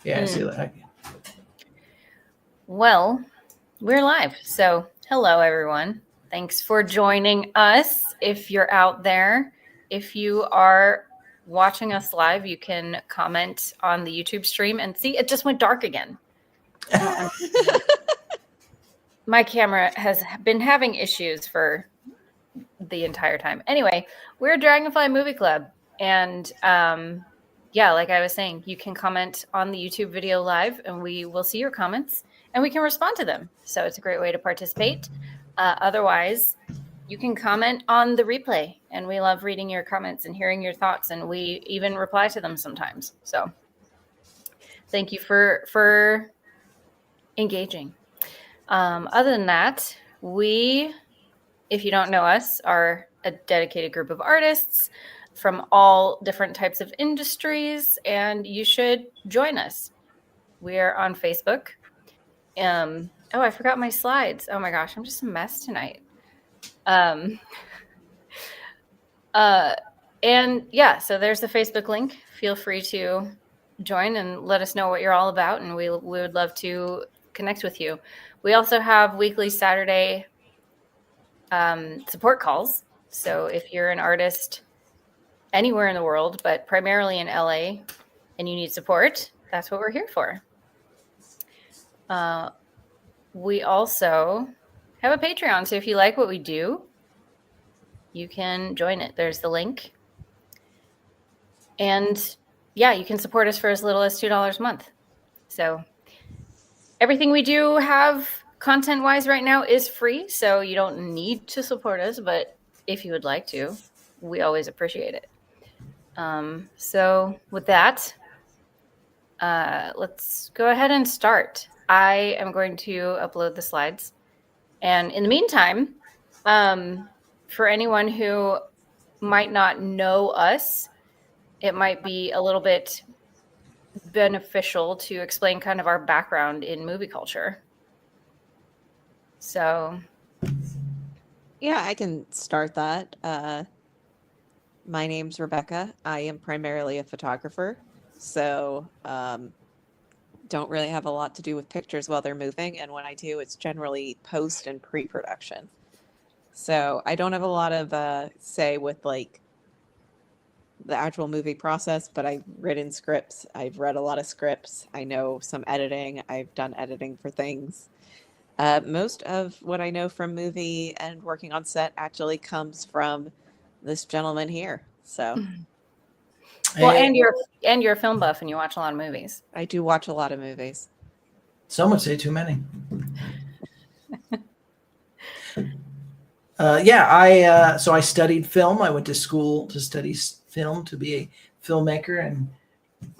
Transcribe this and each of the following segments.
Yeah, I see that. Well, we're live. So, hello, everyone. Thanks for joining us. If you're out there, if you are watching us live, you can comment on the YouTube stream and see it just went dark again. My camera has been having issues for the entire time. Anyway, we're Dragonfly Movie Club. And yeah, like I was saying, you can comment on the YouTube video live and we will see your comments and we can respond to them. So it's a great way to participate. Otherwise, you can comment on the replay and we love reading your comments and hearing your thoughts, and we even reply to them sometimes. So thank you for engaging. Other than that, we, if you don't know us, are a dedicated group of artists from all different types of industries, and you should join us. We are on Facebook. Oh, I forgot my slides. Oh my gosh, I'm just a mess tonight. And yeah, so there's the Facebook link. Feel free to join and let us know what you're all about, and we would love to connect with you. We also have weekly Saturday support calls. So if you're an artist anywhere in the world, but primarily in LA, and you need support, that's what we're here for. We also have a Patreon. So if you like what we do, you can join it. There's the link. And yeah, you can support us for as little as $2 a month. So everything we do have content-wise right now is free. So you don't need to support us, but if you would like to, we always appreciate it. So with that, let's go ahead and start. I am going to upload the slides. And in the meantime, for anyone who might not know us, it might be a little bit beneficial to explain kind of our background in movie culture. So. Yeah, I can start that. My name's Rebecca. I am primarily a photographer, so don't really have a lot to do with pictures while they're moving, and when I do, it's generally post and pre-production. So I don't have a lot of say with like the actual movie process, but I've written scripts. I've read a lot of scripts. I know some editing. I've done editing for things. Most of what I know from movie and working on set actually comes from this gentleman here. So, well, and you're a film buff and you watch a lot of movies. I do watch a lot of movies. Some would say too many. Yeah, so I studied film. I went to school to study film to be a filmmaker, and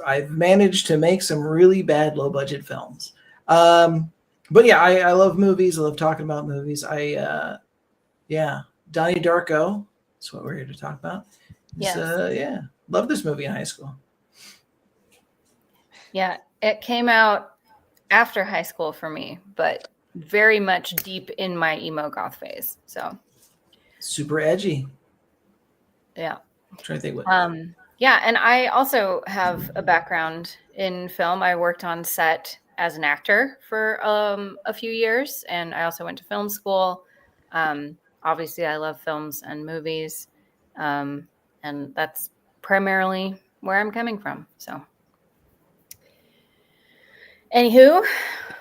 I've managed to make some really bad low budget films. But yeah, I love movies. I love talking about movies. Yeah, Donnie Darko. That's what we're here to talk about. Yes. Yeah, love this movie in high school. Yeah, it came out after high school for me, but very much deep in my emo goth phase. So super edgy. Yeah. I'm trying to think what. Yeah, and I also have a background in film. I worked on set as an actor for a few years, and I also went to film school. Obviously, I love films and movies, and that's primarily where I'm coming from. So, anywho,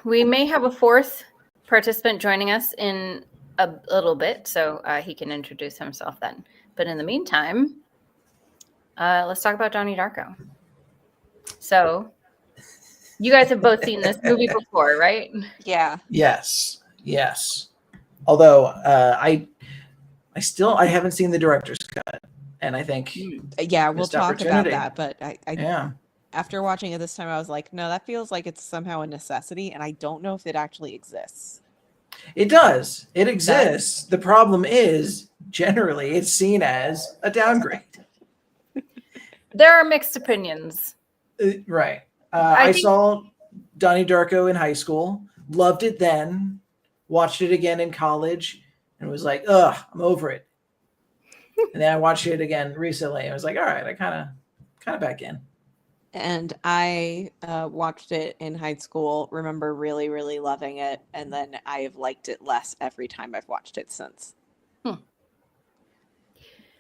we may have a fourth participant joining us in a little bit, so he can introduce himself then. But in the meantime, let's talk about Donnie Darko. So, you guys have both seen this movie before, right? Yeah. Yes. Although I haven't seen the director's cut, and I think yeah, we'll talk about that. But I yeah. After watching it this time, I was like, no, that feels like it's somehow a necessity, and I don't know if it actually exists. It does. It exists. The problem is, generally, it's seen as a downgrade. There are mixed opinions. Right. I saw Donnie Darko in high school, loved it then, watched it again in college, and was like, ugh, I'm over it. And then I watched it again recently. I was like, all right, I kind of back in. And I watched it in high school, remember really, really loving it. And then I have liked it less every time I've watched it since.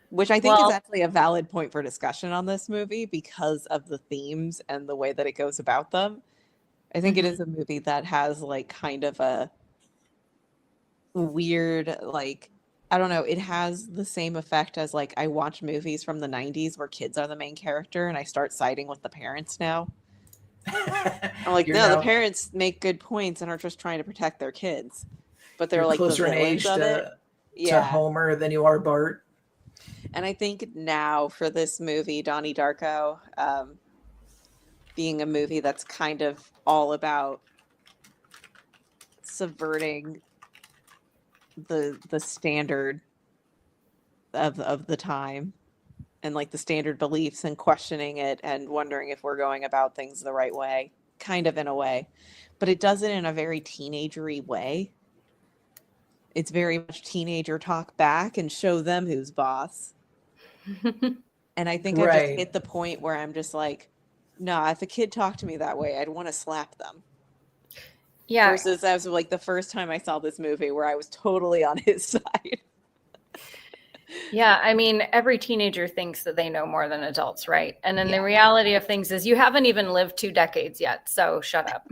Which I think is Well, actually a valid point for discussion on this movie because of the themes and the way that it goes about them. I think it is a movie that has like kind of a weird, like, I don't know, it has the same effect as like I watch movies from the 90s where kids are the main character and I start siding with the parents now. I'm like, You're no, the now parents make good points and are just trying to protect their kids, but they're you're like the closer in villains age of it. to Yeah. Homer than you are Bart. And I think now for this movie, Donnie Darko, being a movie that's kind of all about subverting the standard of the time and like the standard beliefs and questioning it and wondering if we're going about things the right way, kind of in a way. But it does it in a very teenagery way. It's very much teenager talk back and show them who's boss. And I think I've just Right. hit the point where I'm just like, no, if a kid talked to me that way, I'd want to slap them. yeah. Versus as like the first time I saw this movie where I was totally on his side. Yeah, I mean, every teenager thinks that they know more than adults, right? And then the Yeah. reality of things is you haven't even lived 2 decades yet, so shut up.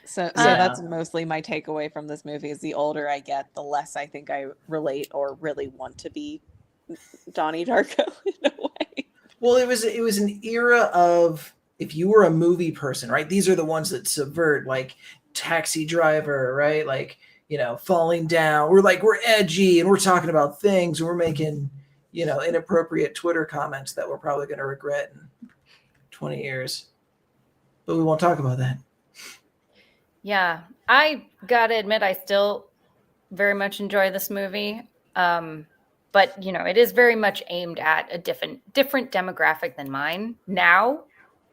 So Yeah. that's mostly my takeaway from this movie is the older I get, the less I think I relate or really want to be Donnie Darko in a way. Well, it was an era of if you were a movie person, right? These are the ones that subvert, like Taxi Driver, right? Like, Falling Down. We're edgy and we're talking about things and we're making, inappropriate Twitter comments that we're probably going to regret in 20 years. But we won't talk about that. Yeah, I gotta admit, I still very much enjoy this movie. But it is very much aimed at a different demographic than mine. Now,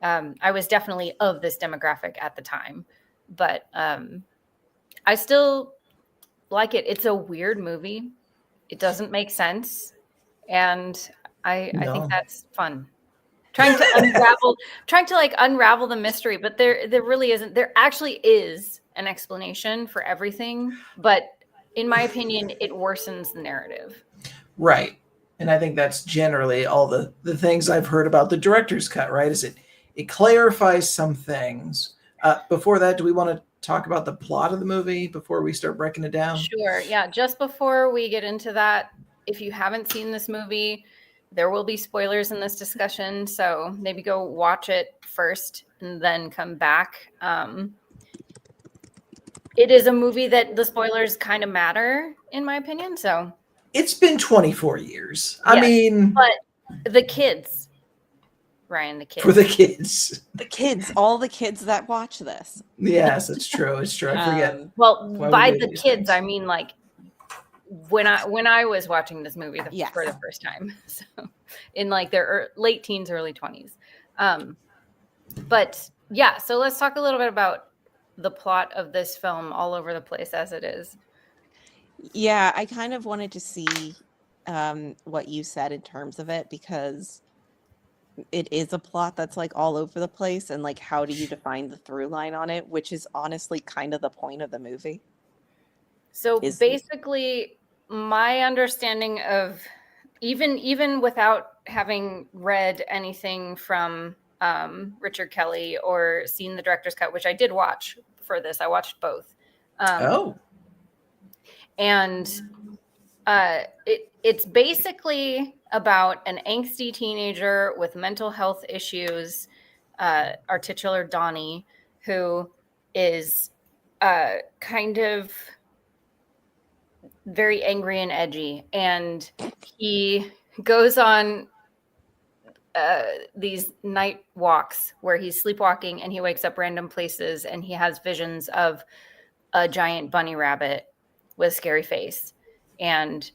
I was definitely of this demographic at the time, but I still like it. It's a weird movie. It doesn't make sense, and I think No. that's fun. Trying to unravel the mystery, but there really isn't. There actually is an explanation for everything, but in my opinion, it worsens the narrative. Right. And I think that's generally all the things I've heard about the director's cut, right? Is it clarifies some things. Before that, do we want to talk about the plot of the movie before we start breaking it down? Sure. Yeah. Just before we get into that, if you haven't seen this movie, there will be spoilers in this discussion. So maybe go watch it first and then come back. It is a movie that the spoilers kind of matter, in my opinion. So it's been 24 years. Yes, I mean, but the kids, Ryan, the kids. For the kids. The kids, all the kids that watch this. Yes, it's true. It's true. I forget. Well, by we do the these kids, things. I mean like when I was watching this movie Yes. for the first time, so in like their late teens, early 20s. But yeah, so let's talk a little bit about the plot of this film, all over the place as it is. Yeah, I kind of wanted to see what you said in terms of it because it is a plot that's like all over the place and like how do you define the through line on it, which is honestly kind of the point of the movie. So basically, my understanding of even without having read anything from Richard Kelly or seen the director's cut, which I did watch for this, I watched both. And it's basically about an angsty teenager with mental health issues, our titular Donnie, who is kind of very angry and edgy. And he goes on these night walks where he's sleepwalking and he wakes up random places and he has visions of a giant bunny rabbit with a scary face. And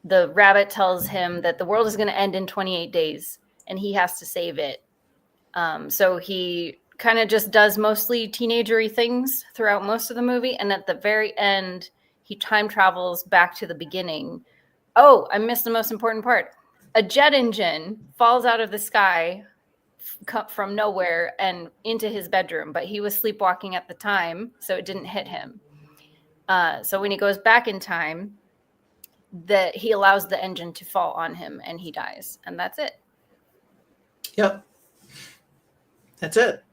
the rabbit tells him that the world is going to end in 28 days and he has to save it. So he kind of just does mostly teenagery things throughout most of the movie. And at the very end, he time travels back to the beginning. Oh, I missed the most important part. a jet engine falls out of the sky from nowhere and into his bedroom, but he was sleepwalking at the time, so it didn't hit him. So when he goes back in time, he allows the engine to fall on him and he dies, and that's it. Yep. That's it.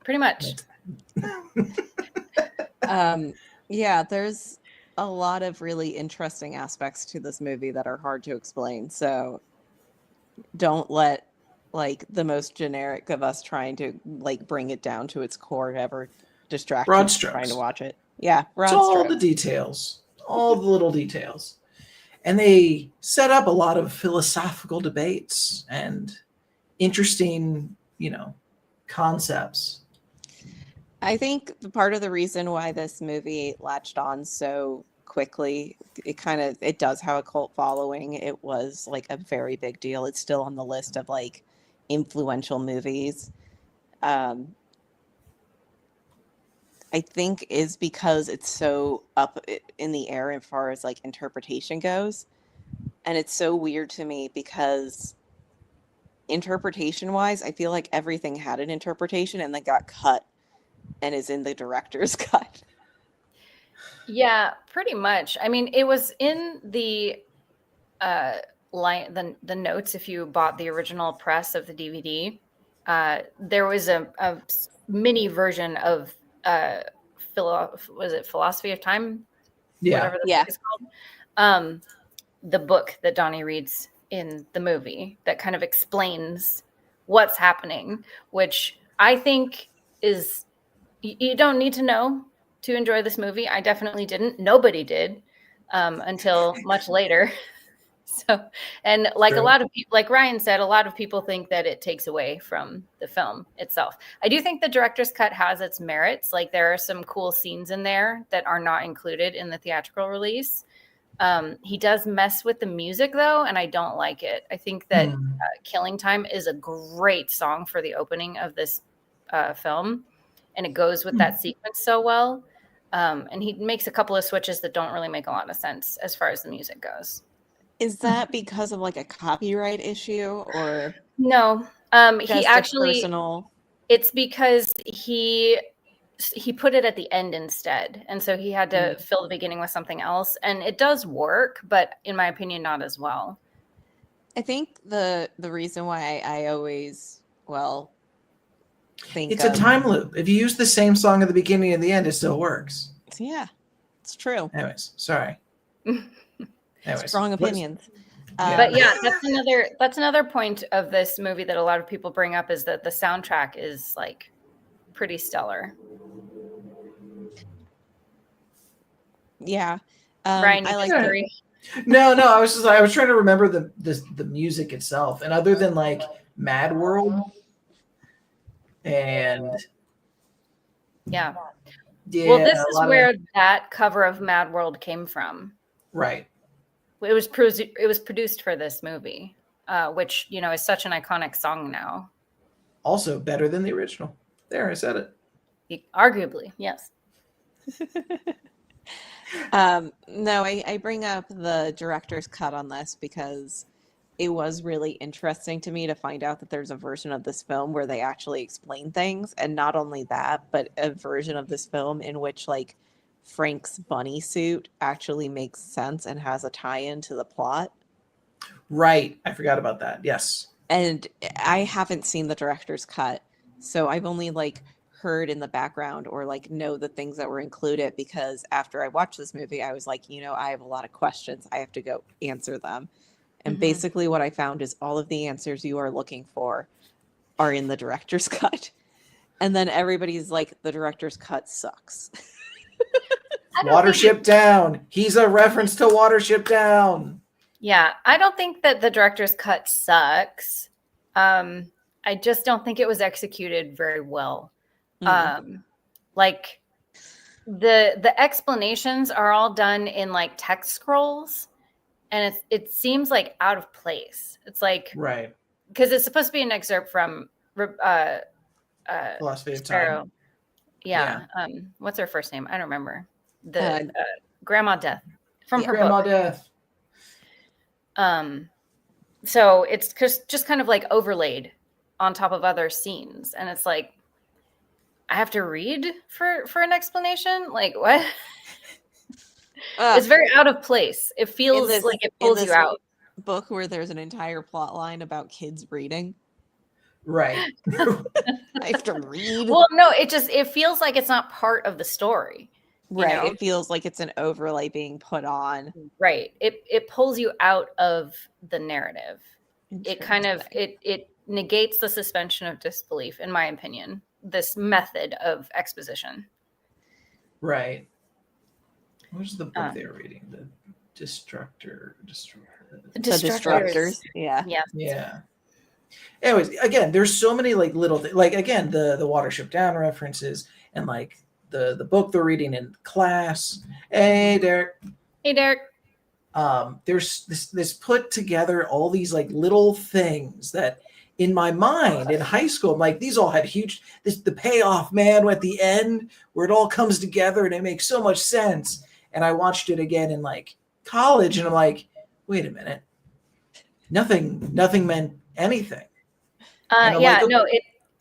Pretty much. Yeah, there's a lot of really interesting aspects to this movie that are hard to explain. So don't let like the most generic of us trying to like bring it down to its core ever distract Broad you strokes. trying to watch it. Yeah, It's all the details, all the little details. And they set up a lot of philosophical debates and interesting, concepts. I think part of the reason why this movie latched on so quickly, it does have a cult following. It was like a very big deal. It's still on the list of like influential movies. I think is because it's so up in the air as far as like interpretation goes. And it's so weird to me because interpretation wise, I feel like everything had an interpretation and then got cut and is in the director's cut. Yeah, pretty much. I mean, it was in the the notes. If you bought the original press of the DVD, there was a mini version of was it Philosophy of Time? Yeah. Whatever the book is called. The book that Donnie reads in the movie that kind of explains what's happening, which I think is, you don't need to know to enjoy this movie. I definitely didn't. Nobody did until much later. So, and like True. a lot of people, like Ryan said, a lot of people think that it takes away from the film itself. I do think the director's cut has its merits. Like there are some cool scenes in there that are not included in the theatrical release. He does mess with the music though, and I don't like it. I think that Killing Time is a great song for the opening of this film, and it goes with that sequence so well. And he makes a couple of switches that don't really make a lot of sense as far as the music goes. Is that because of like a copyright issue or no? He just actually, personal? it's because he put it at the end instead, and so he had to fill the beginning with something else, and it does work, but in my opinion, not as well. I think the reason why I always think it's a time loop. If you use the same song at the beginning and the end, it still works. Yeah, it's true. Anyways, sorry. Strong opinions. But yeah, that's another point of this movie that a lot of people bring up is that the soundtrack is like pretty stellar. Yeah. Ryan, I like agree. No, I was trying to remember the music itself, and other than like Mad World and yeah. Well, this is where that cover of Mad World came from. Right. It was produced for this movie, which is such an iconic song now. Also better than the original. There, I said it. Arguably, yes. No, I bring up the director's cut on this because it was really interesting to me to find out that there's a version of this film where they actually explain things, and not only that, but a version of this film in which like Frank's bunny suit actually makes sense and has a tie-in to the plot. Right. I forgot about that. Yes. And I haven't seen the director's cut, so I've only like heard in the background or like know the things that were included, because after I watched this movie, I was like, I have a lot of questions. I have to go answer them. And basically what I found is all of the answers you are looking for are in the director's cut. And then everybody's like, the director's cut sucks. Watership Down. He's a reference to Watership Down. Yeah, I don't think that the director's cut sucks. I just don't think it was executed very well. Like the explanations are all done in like text scrolls, and it seems like out of place. It's like, right, because it's supposed to be an excerpt from Philosophy of Time. Yeah. What's her first name? I don't remember. Grandma Death from her Grandma book. Death. So it's just kind of like overlaid on top of other scenes, and it's like I have to read for an explanation. Like what? It's very out of place. It feels like it pulls you out. Book where there's an entire plot line about kids reading. Right. I have to read. Well, no, it feels like it's not part of the story. Right. You know? It feels like it's an overlay being put on. Right. It pulls you out of the narrative. It kind of it negates the suspension of disbelief, in my opinion, this method of exposition. Right. What was the book they were reading? The Destructors. The Destructors. Yeah. Yeah. Yeah. Anyways, again, there's so many like little like again the Watership Down references and like the book they're reading in class. Hey, Derek. Hey, Derek. There's this put together all these like little things that in my mind in high school, I'm like, these all had huge the payoff, man, at the end where it all comes together and it makes so much sense. And I watched it again in like college and I'm like, wait a minute. Nothing meant anything. Yeah, like, no,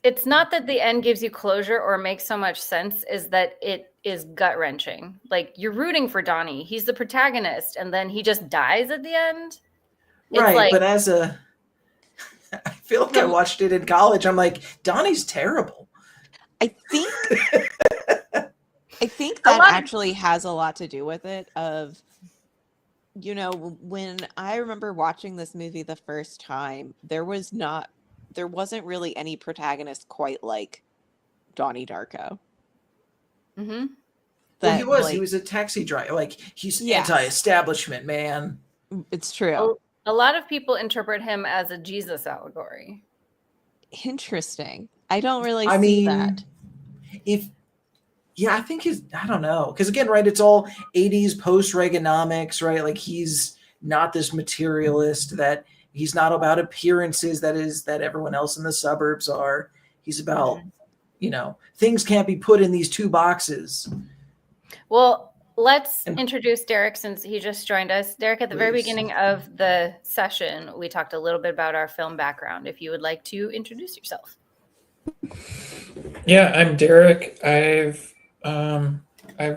it's not that the end gives you closure or makes so much sense, is that it is gut-wrenching. Like you're rooting for Donnie. He's the protagonist, and then he just dies at the end. It's right, like, but I feel like I watched it in college. I'm like, Donnie's terrible. I think that actually has a lot to do with it of, you know, when I remember watching this movie the first time, there wasn't really any protagonist quite like Donnie Darko. Mm-hmm. Well, he was a taxi driver. Like he's anti-establishment, man. It's true. A lot of people interpret him as a Jesus allegory. Interesting. I don't really see that. I think I don't know. Because again, right, it's all 80s post-Reaganomics, right? Like he's not this materialist that he's not about appearances that everyone else in the suburbs are. He's about, you know, things can't be put in these two boxes. Well, let's introduce Derek since he just joined us. Derek, at the very beginning of the session, we talked a little bit about our film background. If you would like to introduce yourself. Yeah, I'm Derek. I've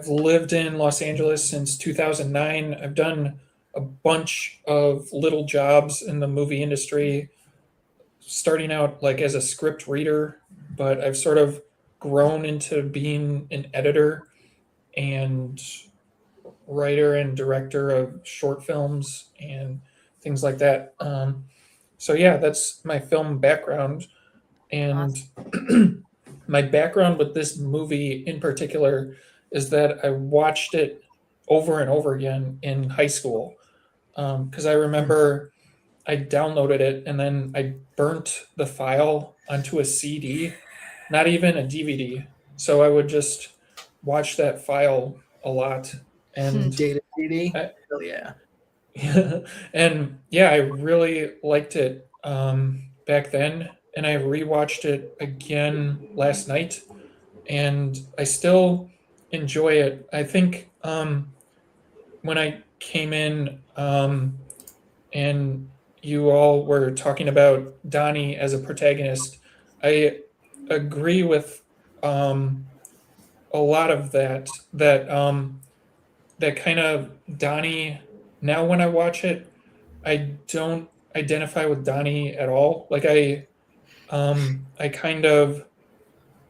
lived in Los Angeles since 2009. I've done a bunch of little jobs in the movie industry, starting out like as a script reader, but I've sort of grown into being an editor and writer and director of short films and things like that. So yeah, that's my film background. And awesome. My background with this movie in particular is that I watched it over and over again in high school. Because I remember I downloaded it and then I burnt the file onto a CD, not even a DVD. So I would just watch that file a lot. And data CD? Hell yeah. And yeah, I really liked it back then. And I rewatched it again last night. And I still enjoy it. I think when I came in and you all were talking about Donnie as a protagonist, I agree with a lot of that kind of Donnie. Now when I watch it, I don't identify with Donnie at all. Like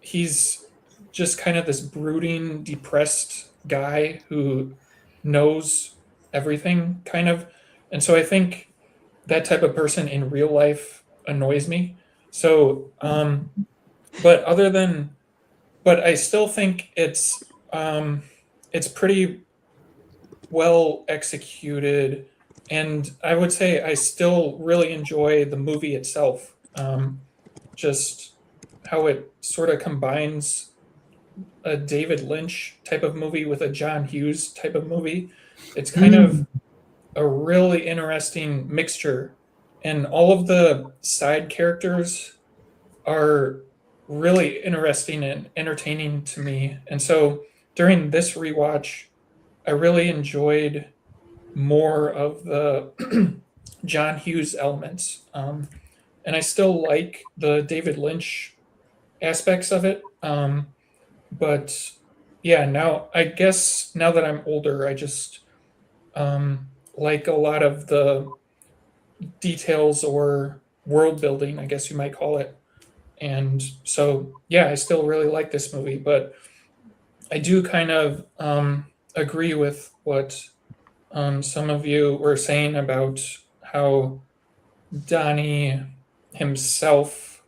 he's just kind of this brooding, depressed guy who knows everything kind of. And so I think that type of person in real life annoys me. So, but I still think it's pretty well executed. And I would say I still really enjoy the movie itself. Just how it sort of combines a David Lynch type of movie with a John Hughes type of movie. It's kind of a really interesting mixture, and all of the side characters are really interesting and entertaining to me. And so during this rewatch, I really enjoyed more of the John Hughes elements, and I still like the David Lynch aspects of it. But yeah, now I guess now that I'm older, I just like a lot of the details or world building, I guess you might call it. And so, yeah, I still really like this movie, but I do kind of agree with what some of you were saying about how Donnie himself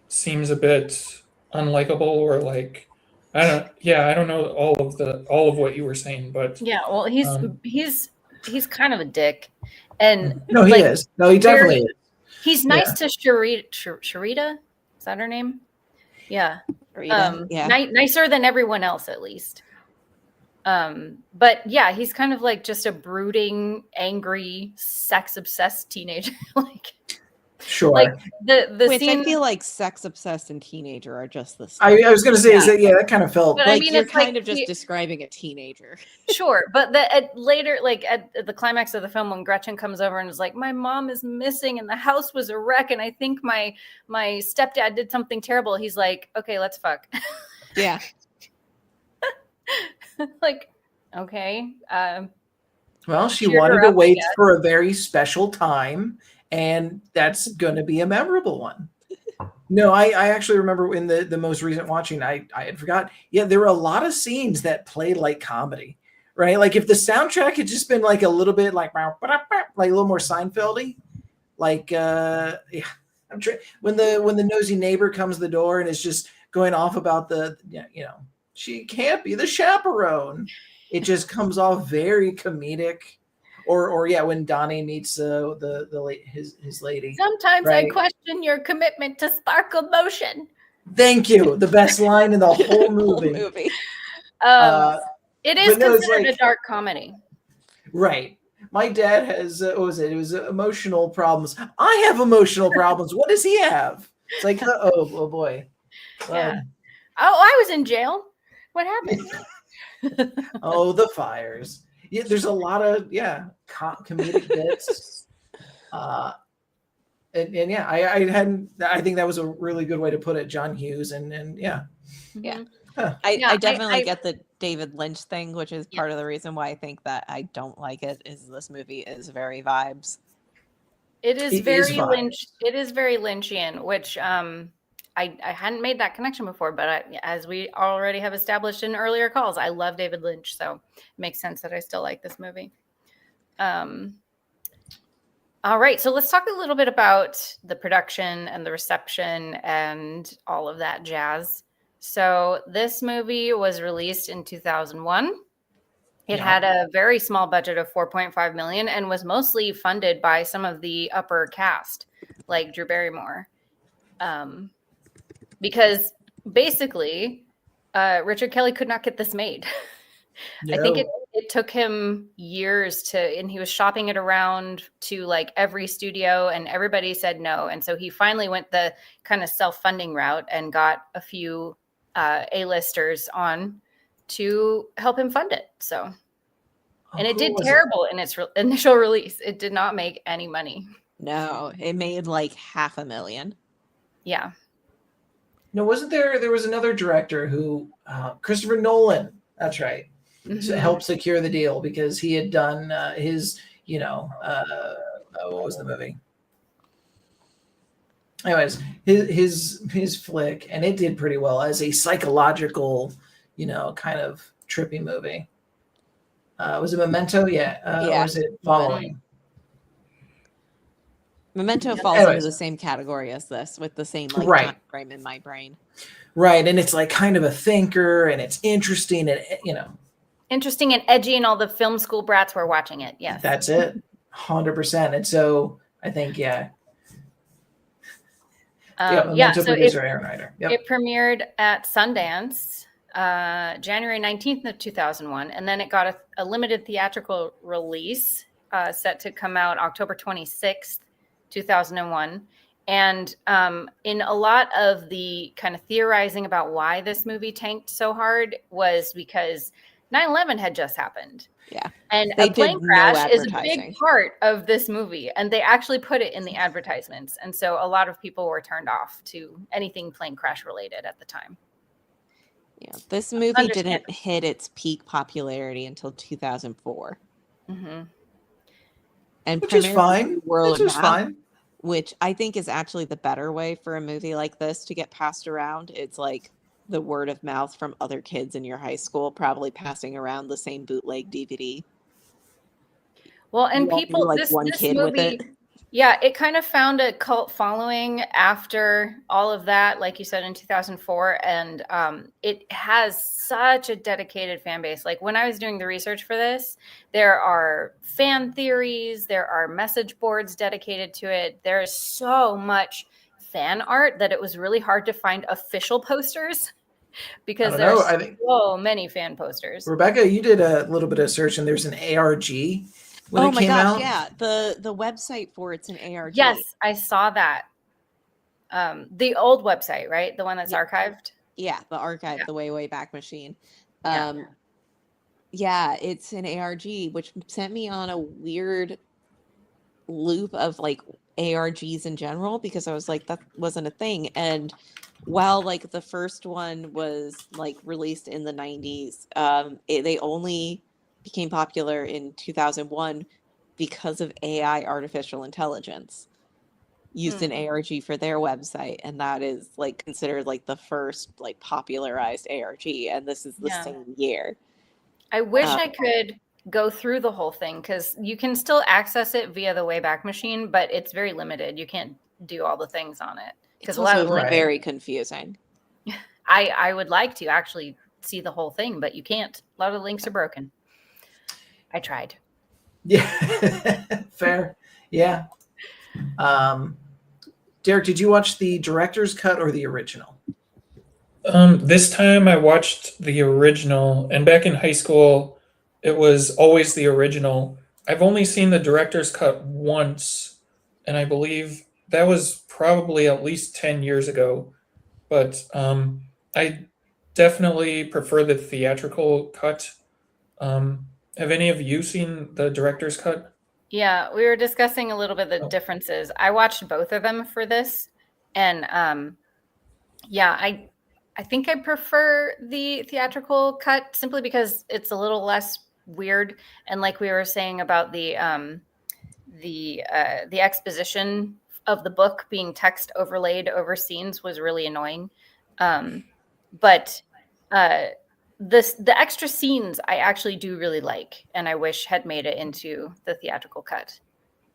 seems a bit unlikable, or like I don't know all of what you were saying, but Yeah, well, um, he's kind of a dick, and No, he like is. No, he very, definitely is. he's Yeah. nice to Sharita. Is that her name? Yeah. Rita, yeah. Nicer than everyone else, at least. But yeah, he's kind of like just a brooding, angry, sex obsessed teenager. Like Sure. the Which scene. I feel like sex obsessed and teenager are just the I was going to say, is Yeah. that that kind of felt But I like mean, you're it's like kind of just describing a teenager. sure, but later, like at the climax of the film, when Gretchen comes over and is like, "My mom is missing, and the house was a wreck, and I think my stepdad did something terrible." He's like, "Okay, let's fuck." Yeah. Like, okay, well, she cheered wanted her to up, I wait guess. for a very special time, and that's going to be a memorable one. No, I actually remember in the most recent watching, I had forgot. Yeah, there were a lot of scenes that played like comedy, right? Like if the soundtrack had just been like a little bit like a little more Seinfeldy, like yeah, when the nosy neighbor comes to the door and is just going off about she can't be the chaperone. It just comes off very comedic. Or yeah, when Donnie meets his lady. Sometimes I right? question your commitment to sparkle motion. Thank you. The best line in the whole Whole movie. movie. It is but no, it's considered like- a dark comedy. Right. My dad has what was it? It was emotional problems. I have emotional problems. What does he have? It's like oh boy. Yeah. Oh, I was in jail. What happened? Oh, the fires. Yeah, there's a lot of comedic bits. And yeah, I think that was a really good way to put it, John Hughes, and yeah. Yeah. Huh. I definitely get the David Lynch thing, which is part of the reason why I think that I don't like it, is this movie is very vibes. It is It very is vibes. Lynch. It is very Lynchian, which I hadn't made that connection before, but as we already have established in earlier calls, I love David Lynch, so it makes sense that I still like this movie. All right, so let's talk a little bit about the production and the reception and all of that jazz. So this movie was released in 2001. It had a very small budget of 4.5 million and was mostly funded by some of the upper cast, like Drew Barrymore. Because basically, Richard Kelly could not get this made. I think it took him years and he was shopping it around to like every studio and everybody said no. And so he finally went the kind of self-funding route and got a few A-listers on to help him fund it. So, and it did terrible in its initial release. It did not make any money. No, it made like $500,000. Yeah. No, wasn't there was another director who Christopher Nolan, that's right, helped secure the deal because he had done his, what was the movie? Anyways, his flick, and it did pretty well as a psychological, kind of trippy movie. Was it Memento? Yeah. Or was it Following? Memento falls into the same category as this, with the same time frame in my brain. Right, and it's like kind of a thinker, and it's interesting, and interesting and edgy, and all the film school brats were watching it. Yes, that's it, 100%. And so I think, So Aaron Ryder. Yep. It premiered at Sundance January 19th of 2001, and then it got a limited theatrical release set to come out October 26th, 2001. And in a lot of the kind of theorizing about why this movie tanked so hard was because 9/11 had just happened. Yeah. And They a plane did no crash is a big advertising. part of this movie, and they actually put it in the advertisements. And so a lot of people were turned off to anything plane crash related at the time. Yeah. This movie didn't Understandable. hit its peak popularity until 2004. hmm And Which is primarily fine. through word Which of is mouth, fine. which I think is actually the better way for a movie like this to get passed around. It's like the word of mouth from other kids in your high school, probably passing around the same bootleg DVD. Well, and You all knew, people, like, this one this kid with movie, it. yeah, it kind of found a cult following after all of that, like you said, in 2004, and it has such a dedicated fan base. Like when I was doing the research for this, there are fan theories, there are message boards dedicated to it. There is so much fan art that it was really hard to find official posters I because don't there are know. I think so many fan posters. Rebecca, you did a little bit of search, and there's an ARG when Oh it my came gosh, out. yeah. The website for it's an ARG. Yes, I saw that. The old website, right? The one that's Yeah. archived. Yeah, the archive, Yeah. the way back machine. Yeah. Yeah, it's an ARG, which sent me on a weird loop of like ARGs in general because I was like, that wasn't a thing. And while like the first one was like released in the 90s, they only became popular in 2001 because of AI, artificial intelligence, used an ARG for their website, and that is like considered like the first like popularized ARG, and this is the Yeah. same year. I wish I could go through the whole thing because you can still access it via the Wayback Machine, but it's very limited. You can't do all the things on it because It's a lot also of Right. very confusing. I would like to actually see the whole thing, but you can't. A lot of the links are broken. I tried. Yeah. Fair. Yeah. Derek, did you watch the director's cut or the original? This time I watched the original, and back in high school, it was always the original. I've only seen the director's cut once, and I believe that was probably at least 10 years ago. But I definitely prefer the theatrical cut. Have any of you seen the director's cut? Yeah, we were discussing a little bit the Oh. differences. I watched both of them for this, and yeah, I think I prefer the theatrical cut simply because it's a little less weird, and like we were saying about the exposition of the book being text overlaid over scenes was really annoying. But the extra scenes I actually do really like, and I wish had made it into the theatrical cut.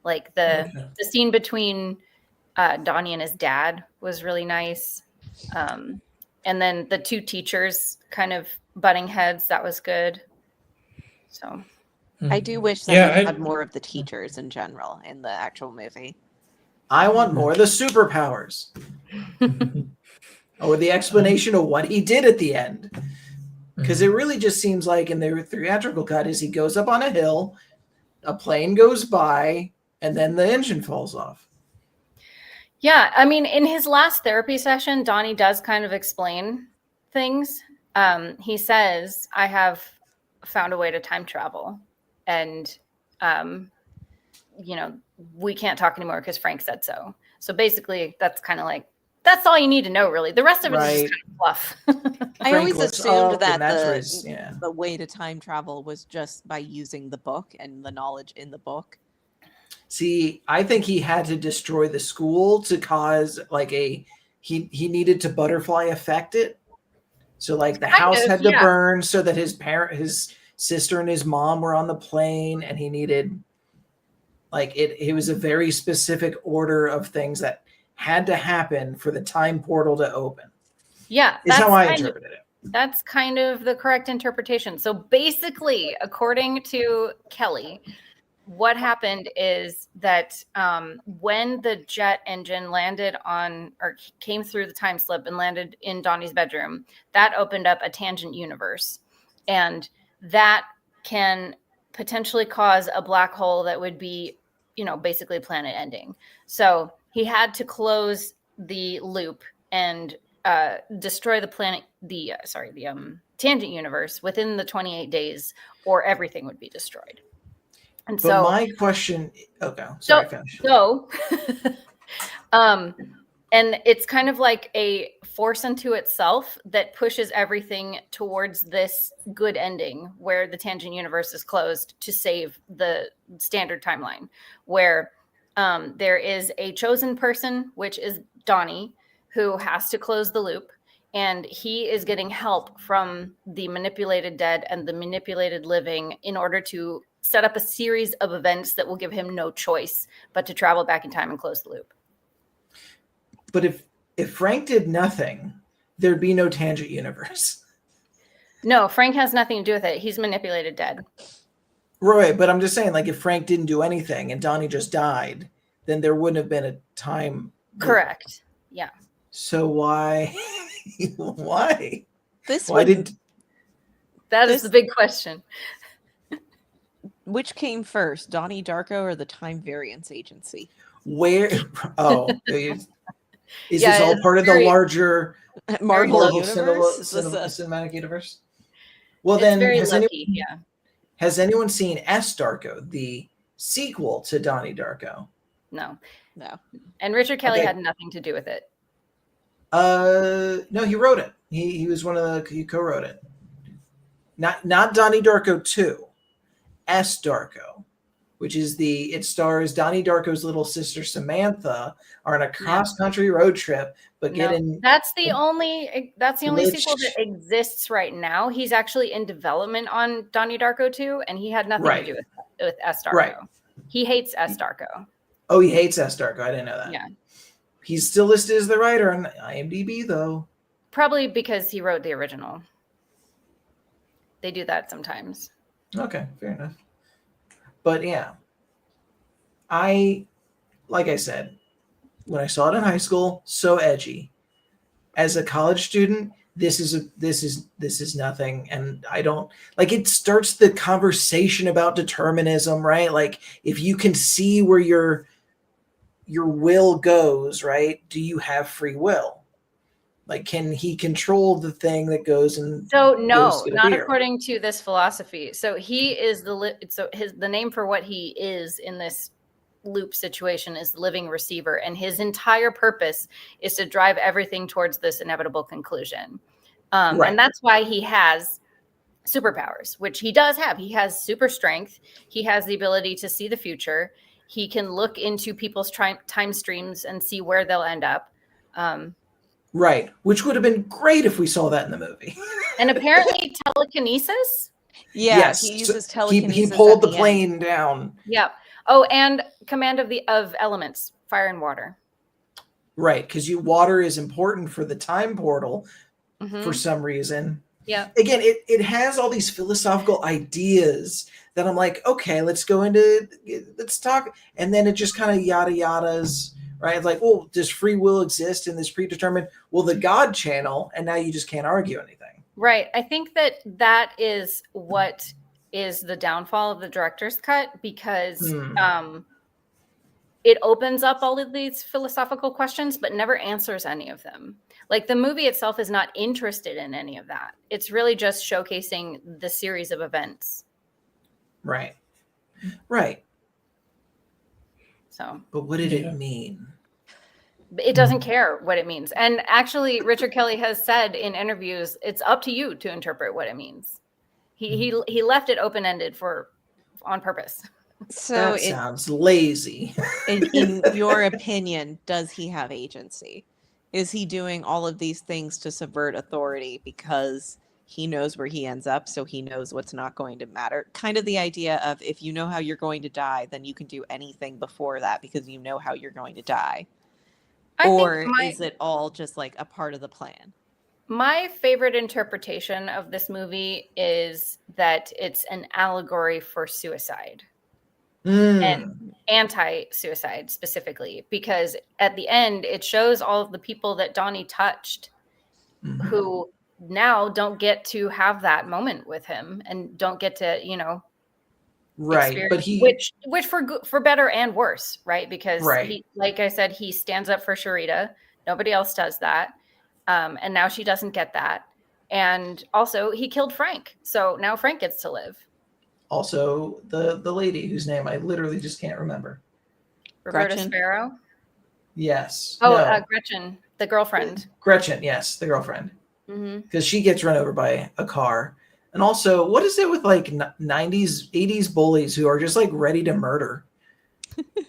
Like Okay. the scene between Donnie and his dad was really nice. And then the two teachers kind of butting heads, that was good. So I do wish that Yeah, we had more of the teachers in general in the actual movie. I want more of the superpowers or the explanation of what he did at the end. Because it really just seems like in the theatrical cut is he goes up on a hill, a plane goes by, and then the engine falls off. yeah, I mean, in his last therapy session, Donnie does kind of explain things. He says, I have found a way to time travel. And, you know, we can't talk anymore because Frank said so. So basically, that's kind of like, that's all you need to know, really. The rest of it is Right. just kind of fluff. I Frank always looks assumed up, that and that's where he's- the way to time travel was just by using the book and the knowledge in the book. See, I think he had to destroy the school to cause like he needed to butterfly affect it. So like the Kind house of, had to yeah. burn so that his sister and his mom were on the plane, and he needed like it was a very specific order of things that had to happen for the time portal to open. Yeah, Is how I kind of- interpreted it. That's kind of the correct interpretation. So basically, according to Kelly, what happened is that when the jet engine landed on or came through the time slip and landed in Donnie's bedroom, that opened up a tangent universe. And that can potentially cause a black hole that would be, you know, basically planet ending. So he had to close the loop and destroy the planet, the tangent universe within the 28 days, or everything would be destroyed. And But so my question, okay, sorry, finish. So, and it's kind of like a force unto itself that pushes everything towards this good ending where the tangent universe is closed to save the standard timeline, where there is a chosen person, which is Donnie, who has to close the loop. And he is getting help from the manipulated dead and the manipulated living in order to set up a series of events that will give him no choice but to travel back in time and close the loop. But if Frank did nothing, there'd be no tangent universe. No, Frank has nothing to do with it. He's manipulated dead. Right, but I'm just saying, like, if Frank didn't do anything and Donnie just died, then there wouldn't have been a time. Correct. Yeah. So why? Why? This Why would, did? That is This- the big question. which came first, Donnie Darko or the Time Variance Agency? Where? Oh, is Yeah, this all it's part of the very- larger Marvel Marvel Universe? Is this cinematic universe? Well, It's then very has low-key, anyone, yeah. has anyone seen S. Darko, the sequel to Donnie Darko? No. No. And Richard Kelly Okay. had nothing to do with it. No, he wrote it. He was one of the, he co-wrote it. Not Donnie Darko 2, S. Darko, which is it stars Donnie Darko's little sister Samantha are on a cross-country road trip, but No, getting that's the only sequel glitched. that exists right now. He's actually in development on Donnie Darko 2, and he had nothing Right. to do with S. Darko. Right. He hates S. Darko. Oh, he hates S. Darko. I didn't know that. Yeah. He's still listed as the writer on IMDb, though. Probably because he wrote the original. They do that sometimes. Okay, fair enough. But yeah, like I said, when I saw it in high school, so edgy. As a college student, this is nothing, and I don't like. It starts the conversation about determinism, right? Like, if you can see where your will goes, right? Do you have free will? Like, can he control the thing that goes and So goes no, to get a not beer? according to this philosophy. So he is the name for what he is in this loop situation is the living receiver, and his entire purpose is to drive everything towards this inevitable conclusion. Right. And that's why he has superpowers, which he does have. He has super strength. He has the ability to see the future. He can look into people's time streams and see where they'll end up. Right, which would have been great if we saw that in the movie. And apparently telekinesis. Yeah, Yes, he so uses telekinesis. He pulled at the end. plane down. Yeah. Oh, and command of elements, fire and water. Right, because water is important for the time portal Mhm. for some reason. Yeah. Again, it has all these philosophical ideas that I'm like, okay, let's talk. And then it just kind of yada yadas, right? It's like, well, does free will exist in this predetermined? Well, the God channel, and now you just can't argue anything. Right. I think that is what is the downfall of the director's cut, because it opens up all of these philosophical questions, but never answers any of them. Like, the movie itself is not interested in any of that. It's really just showcasing the series of events. Right. Right. So, But what did Yeah. it mean? it doesn't care what it means. And actually, Richard Kelly has said in interviews, it's up to you to interpret what it means. He left it open-ended on purpose. So, That sounds lazy. in your opinion, does he have agency? Is he doing all of these things to subvert authority because he knows where he ends up, so he knows what's not going to matter? Kind of the idea of, if you know how you're going to die, then you can do anything before that because you know how you're going to die. Or is it all just like a part of the plan? My favorite interpretation of this movie is that it's an allegory for suicide. And anti-suicide specifically, because at the end it shows all of the people that Donnie touched who now don't get to have that moment with him and don't get to, Right, but which for better and worse, right? Because he, like I said, he stands up for Sharita. Nobody else does that, and now she doesn't get that. And also he killed Frank. So now Frank gets to live. Also, the lady whose name I literally just can't remember. Roberta Gretchen? Sparrow. Yes. Oh, No. Gretchen, the girlfriend. Gretchen, yes, the girlfriend. Mm-hmm. Because she gets run over by a car. And also, what is it with like 90s, 80s bullies who are just like ready to murder?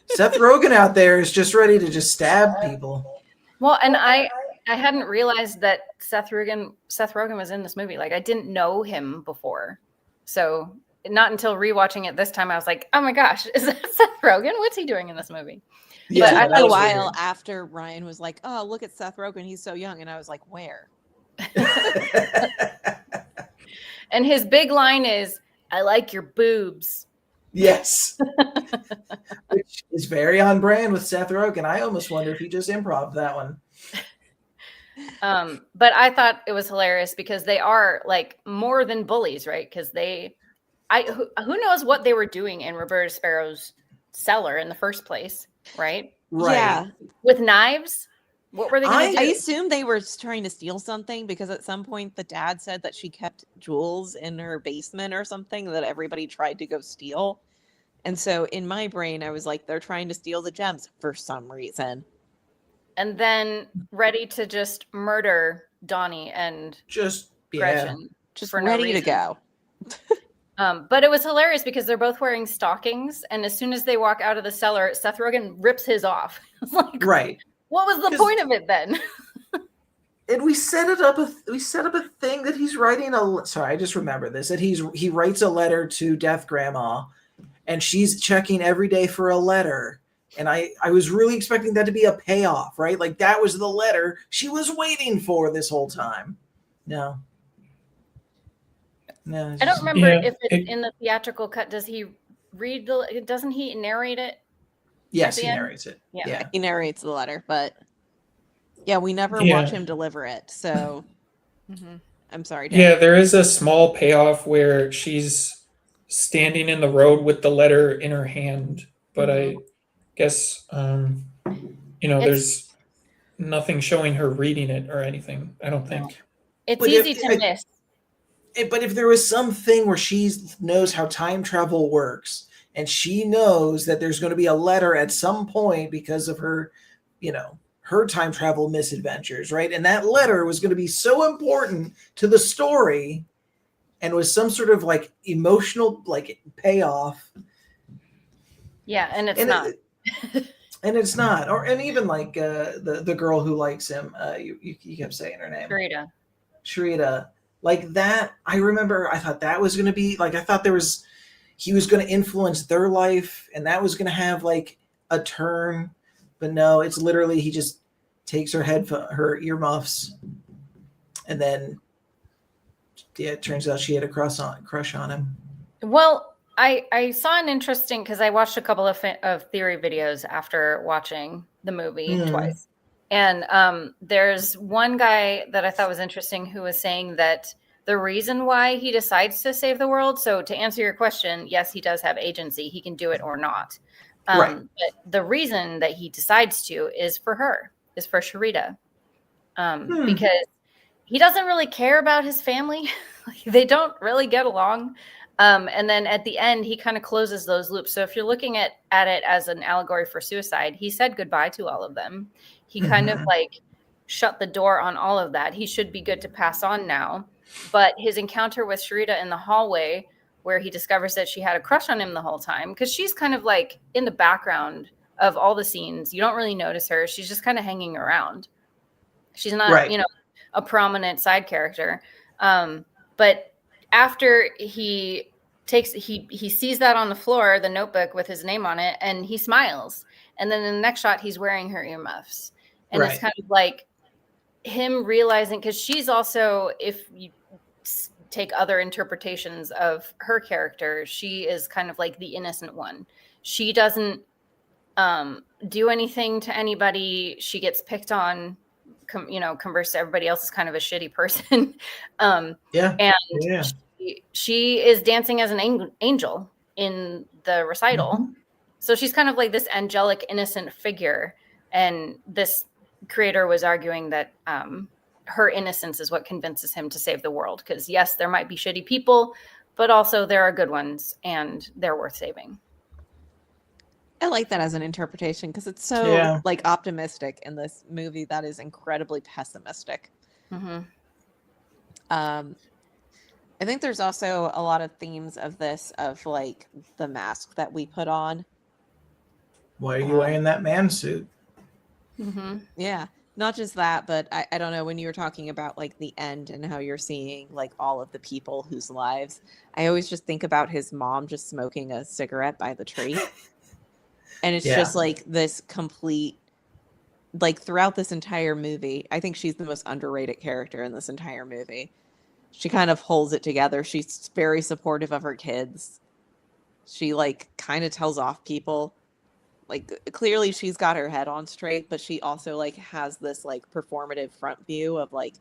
Seth Rogen out there is just ready to just stab people. Well, and I hadn't realized that Seth Rogen was in this movie. Like, I didn't know him before. So not until rewatching it this time, I was like, oh my gosh, is that Seth Rogen? What's he doing in this movie? Yeah, It took that me a was while weird. after Ryan was like, "Oh, look at Seth Rogen, he's so young," and I was like, "Where?" And his big line is, I like your boobs. Yes. Which is very on brand with Seth Rogen. I almost wonder if he just improv that one. But I thought it was hilarious because they are like more than bullies, right? Because who knows what they were doing in Roberta Sparrow's cellar in the first place, right? Right. Yeah, With knives. What were they going to I do? assume they were trying to steal something because at some point the dad said that she kept jewels in her basement or something that everybody tried to go steal. And so in my brain, I was like, they're trying to steal the gems for some reason. And then ready to just murder Donnie and Just, yeah. Gretchen. Just for no ready to reason. go. But it was hilarious because they're both wearing stockings, and as soon as they walk out of the cellar, Seth Rogen rips his off. It's like, Right. what was the 'Cause- point of it then? And we set up a thing that he's writing sorry, I just remember this, that he writes a letter to Death Grandma, and she's checking every day for a letter. And I was really expecting that to be a payoff, right? Like that was the letter she was waiting for this whole time. No. No. I don't remember Yeah, if it's in the theatrical cut. Does he doesn't he narrate it? Yes, at the he end? narrates it. Yeah. Yeah. He narrates the letter, but yeah, we never Yeah. watch him deliver it. So Mm-hmm. I'm sorry, Dan. Yeah, there is a small payoff where she's standing in the road with the letter in her hand, but I guess there's nothing showing her reading it or anything. I don't think. It's But easy to miss. But if there was something where she knows how time travel works, and she knows that there's going to be a letter at some point because of her, her time travel misadventures, right? And that letter was going to be so important to the story and was some sort of like emotional like payoff. Yeah, and it's not. And it's not. And even like the girl who likes him, you kept saying her name. Sharita. Like that, I remember I thought that was going to be like, I thought he was going to influence their life and that was going to have like a turn, but no, it's literally, he just takes her earmuffs, and then, yeah, it turns out she had a crush on him. Well, I saw an interesting, because I watched a couple of theory videos after watching the movie twice. And there's one guy that I thought was interesting who was saying that the reason why he decides to save the world, so to answer your question, yes, he does have agency. He can do it or not. Right. But the reason that he decides to is for Sharita. Because he doesn't really care about his family. They don't really get along. And then at the end, he kind of closes those loops. So if you're looking at it as an allegory for suicide, he said goodbye to all of them. He kind of like shut the door on all of that. He should be good to pass on now. But his encounter with Sharita in the hallway, where he discovers that she had a crush on him the whole time, because she's kind of like in the background of all the scenes. You don't really notice her. She's just kind of hanging around. She's not, a prominent side character. But after he sees that on the floor, the notebook with his name on it, and he smiles. And then in the next shot, he's wearing her earmuffs. And it's kind of like him realizing, because she's also, if you take other interpretations of her character, she is kind of like the innocent one. She doesn't do anything to anybody. She gets picked on, converse to everybody else is kind of a shitty person. She is dancing as an angel in the recital. So she's kind of like this angelic, innocent figure. And this creator was arguing that her innocence is what convinces him to save the world. Because yes, there might be shitty people, but also there are good ones, and they're worth saving. I like that as an interpretation because it's so Yeah. like optimistic in this movie that is incredibly pessimistic. Mm-hmm. I think there's also a lot of themes of this of like the mask that we put on. Why are you wearing that man suit? Mm-hmm. Yeah, not just that, but I don't know, when you were talking about like the end and how you're seeing like all of the people whose lives, I always just think about his mom just smoking a cigarette by the tree. And it's Yeah. just like this complete, like throughout this entire movie, I think she's the most underrated character in this entire movie. She kind of holds it together. She's very supportive of her kids. She like kind of tells off people. Like clearly she's got her head on straight, but she also like has this like performative front view of like,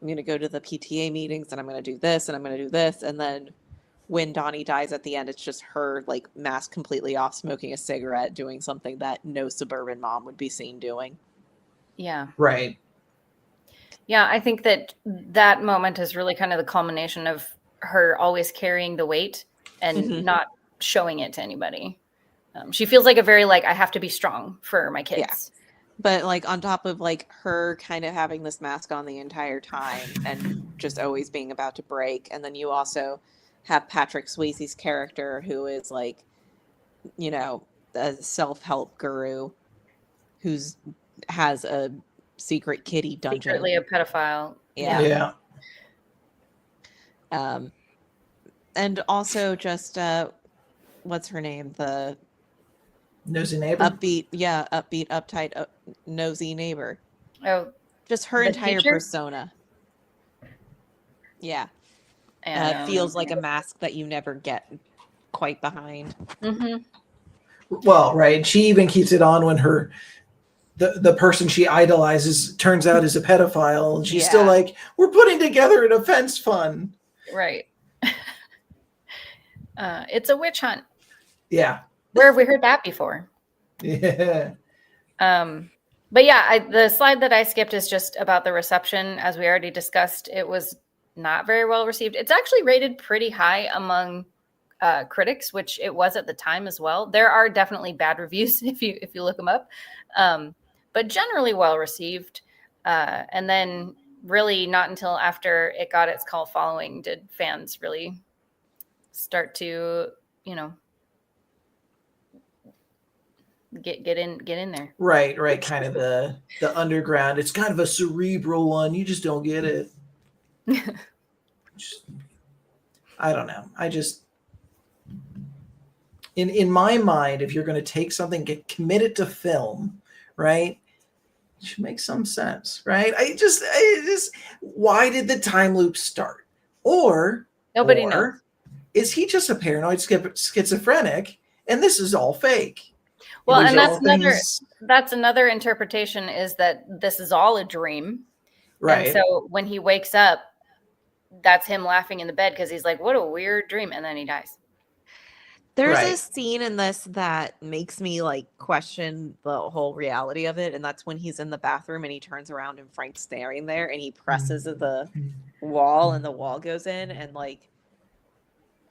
I'm going to go to the PTA meetings and I'm going to do this and I'm going to do this. And then when Donnie dies at the end, it's just her like mask completely off, smoking a cigarette, doing something that no suburban mom would be seen doing. Yeah. Right. Yeah, I think that moment is really kind of the culmination of her always carrying the weight and Mhm. not showing it to anybody. She feels like a very like, I have to be strong for my kids. But like on top of like her kind of having this mask on the entire time and just always being about to break. And then you also have Patrick Swayze's character who is like, you know, a self-help guru who's has a secret kitty dungeon. Secretly a pedophile. Yeah. Yeah. And also just what's her name? The Nosy neighbor. upbeat, uptight, nosy neighbor. Oh, Just her the entire teacher? persona. Yeah. and Feels like a mask that you never get quite behind. Mm-hmm. Well, right. She even keeps it on when the person she idolizes turns out is a pedophile, and she's still Yeah. like, we're putting together an offense fund. Right. It's a witch hunt. Yeah. Where have we heard that before? Yeah. But yeah, the slide that I skipped is just about the reception. As we already discussed, it was not very well received. It's actually rated pretty high among critics, which it was at the time as well. There are definitely bad reviews if you look them up, but generally well received. And then really not until after it got its cult following did fans really start to, you know, get in there. Right. Kind of the underground. It's kind of a cerebral one. You just don't get it. I don't know. I just in my mind, if you're going to take something, get committed to film, right? It should make some sense, right? I just why did the time loop start? Or Nobody knows. Is he just a paranoid schizophrenic and this is all fake? Well, These and are all that's another interpretation, is that this is all a dream. right. And so when he wakes up, that's him laughing in the bed because he's like, what a weird dream. And then he dies. There's Right. a scene in this that makes me like question the whole reality of it, and that's when he's in the bathroom and he turns around and Frank's staring there and he presses the wall and the wall goes in, and like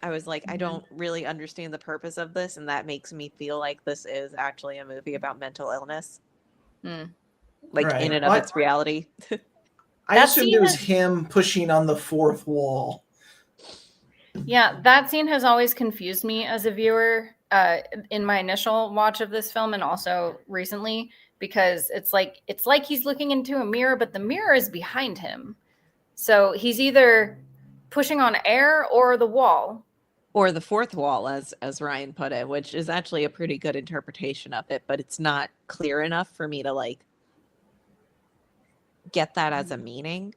I was like, I don't really understand the purpose of this, and that makes me feel like this is actually a movie about mental illness. Like Right. in and of its reality. I That assumed scene it was is- him pushing on the fourth wall. Yeah, that scene has always confused me as a viewer in my initial watch of this film and also recently, because it's like he's looking into a mirror, but the mirror is behind him. So he's either pushing on air or the wall. Or the fourth wall, as Ryan put it, which is actually a pretty good interpretation of it, but it's not clear enough for me to like get that as a meaning.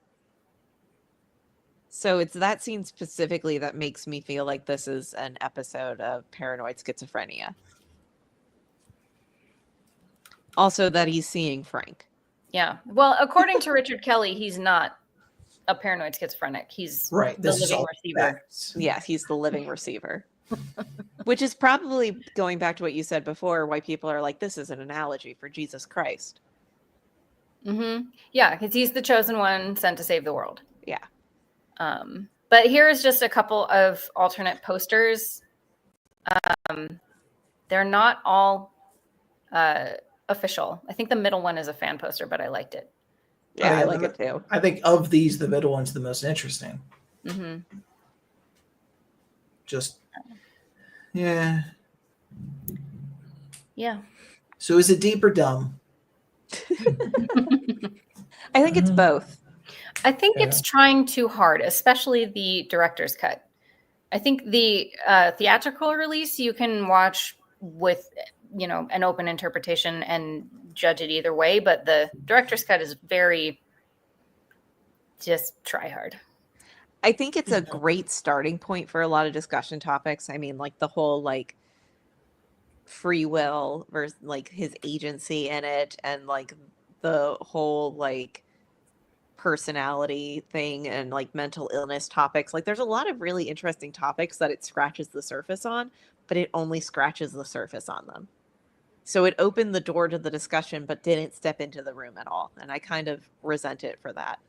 So it's that scene specifically that makes me feel like this is an episode of paranoid schizophrenia. Also that he's seeing Frank. Yeah. Well, according to Richard Kelly, he's not a paranoid schizophrenic. He's Right. the This is living all receiver. facts. Yeah, he's the living receiver. Which is probably going back to what you said before, why people are like, this is an analogy for Jesus Christ. Yeah, because he's the chosen one sent to save the world. Yeah. But here is just a couple of alternate posters. They're not all official. I think the middle one is a fan poster, but I liked it. Yeah, I like it too. I think of these, the middle one's the most interesting. Just, yeah. Yeah. So is it deep or dumb? I think it's both. I think it's trying too hard, especially the director's cut. I think the theatrical release you can watch with, an open interpretation and judge it either way, but the director's cut is very just try hard. I think it's a great starting point for a lot of discussion topics. I mean, like the whole like free will versus like his agency in it, and like the whole like personality thing and like mental illness topics. Like there's a lot of really interesting topics that it scratches the surface on, but it only scratches the surface on them. So it opened the door to the discussion, but didn't step into the room at all. And I kind of resent it for that.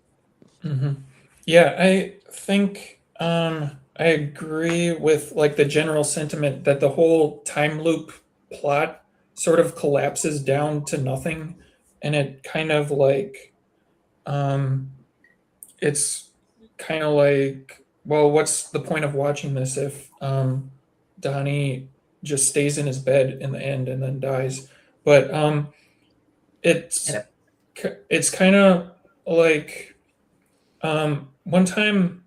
Yeah, I think I agree with like the general sentiment that the whole time loop plot sort of collapses down to nothing, and it kind of like it's kind of like, well, what's the point of watching this if Donnie just stays in his bed in the end and then dies? But it's kind of like one time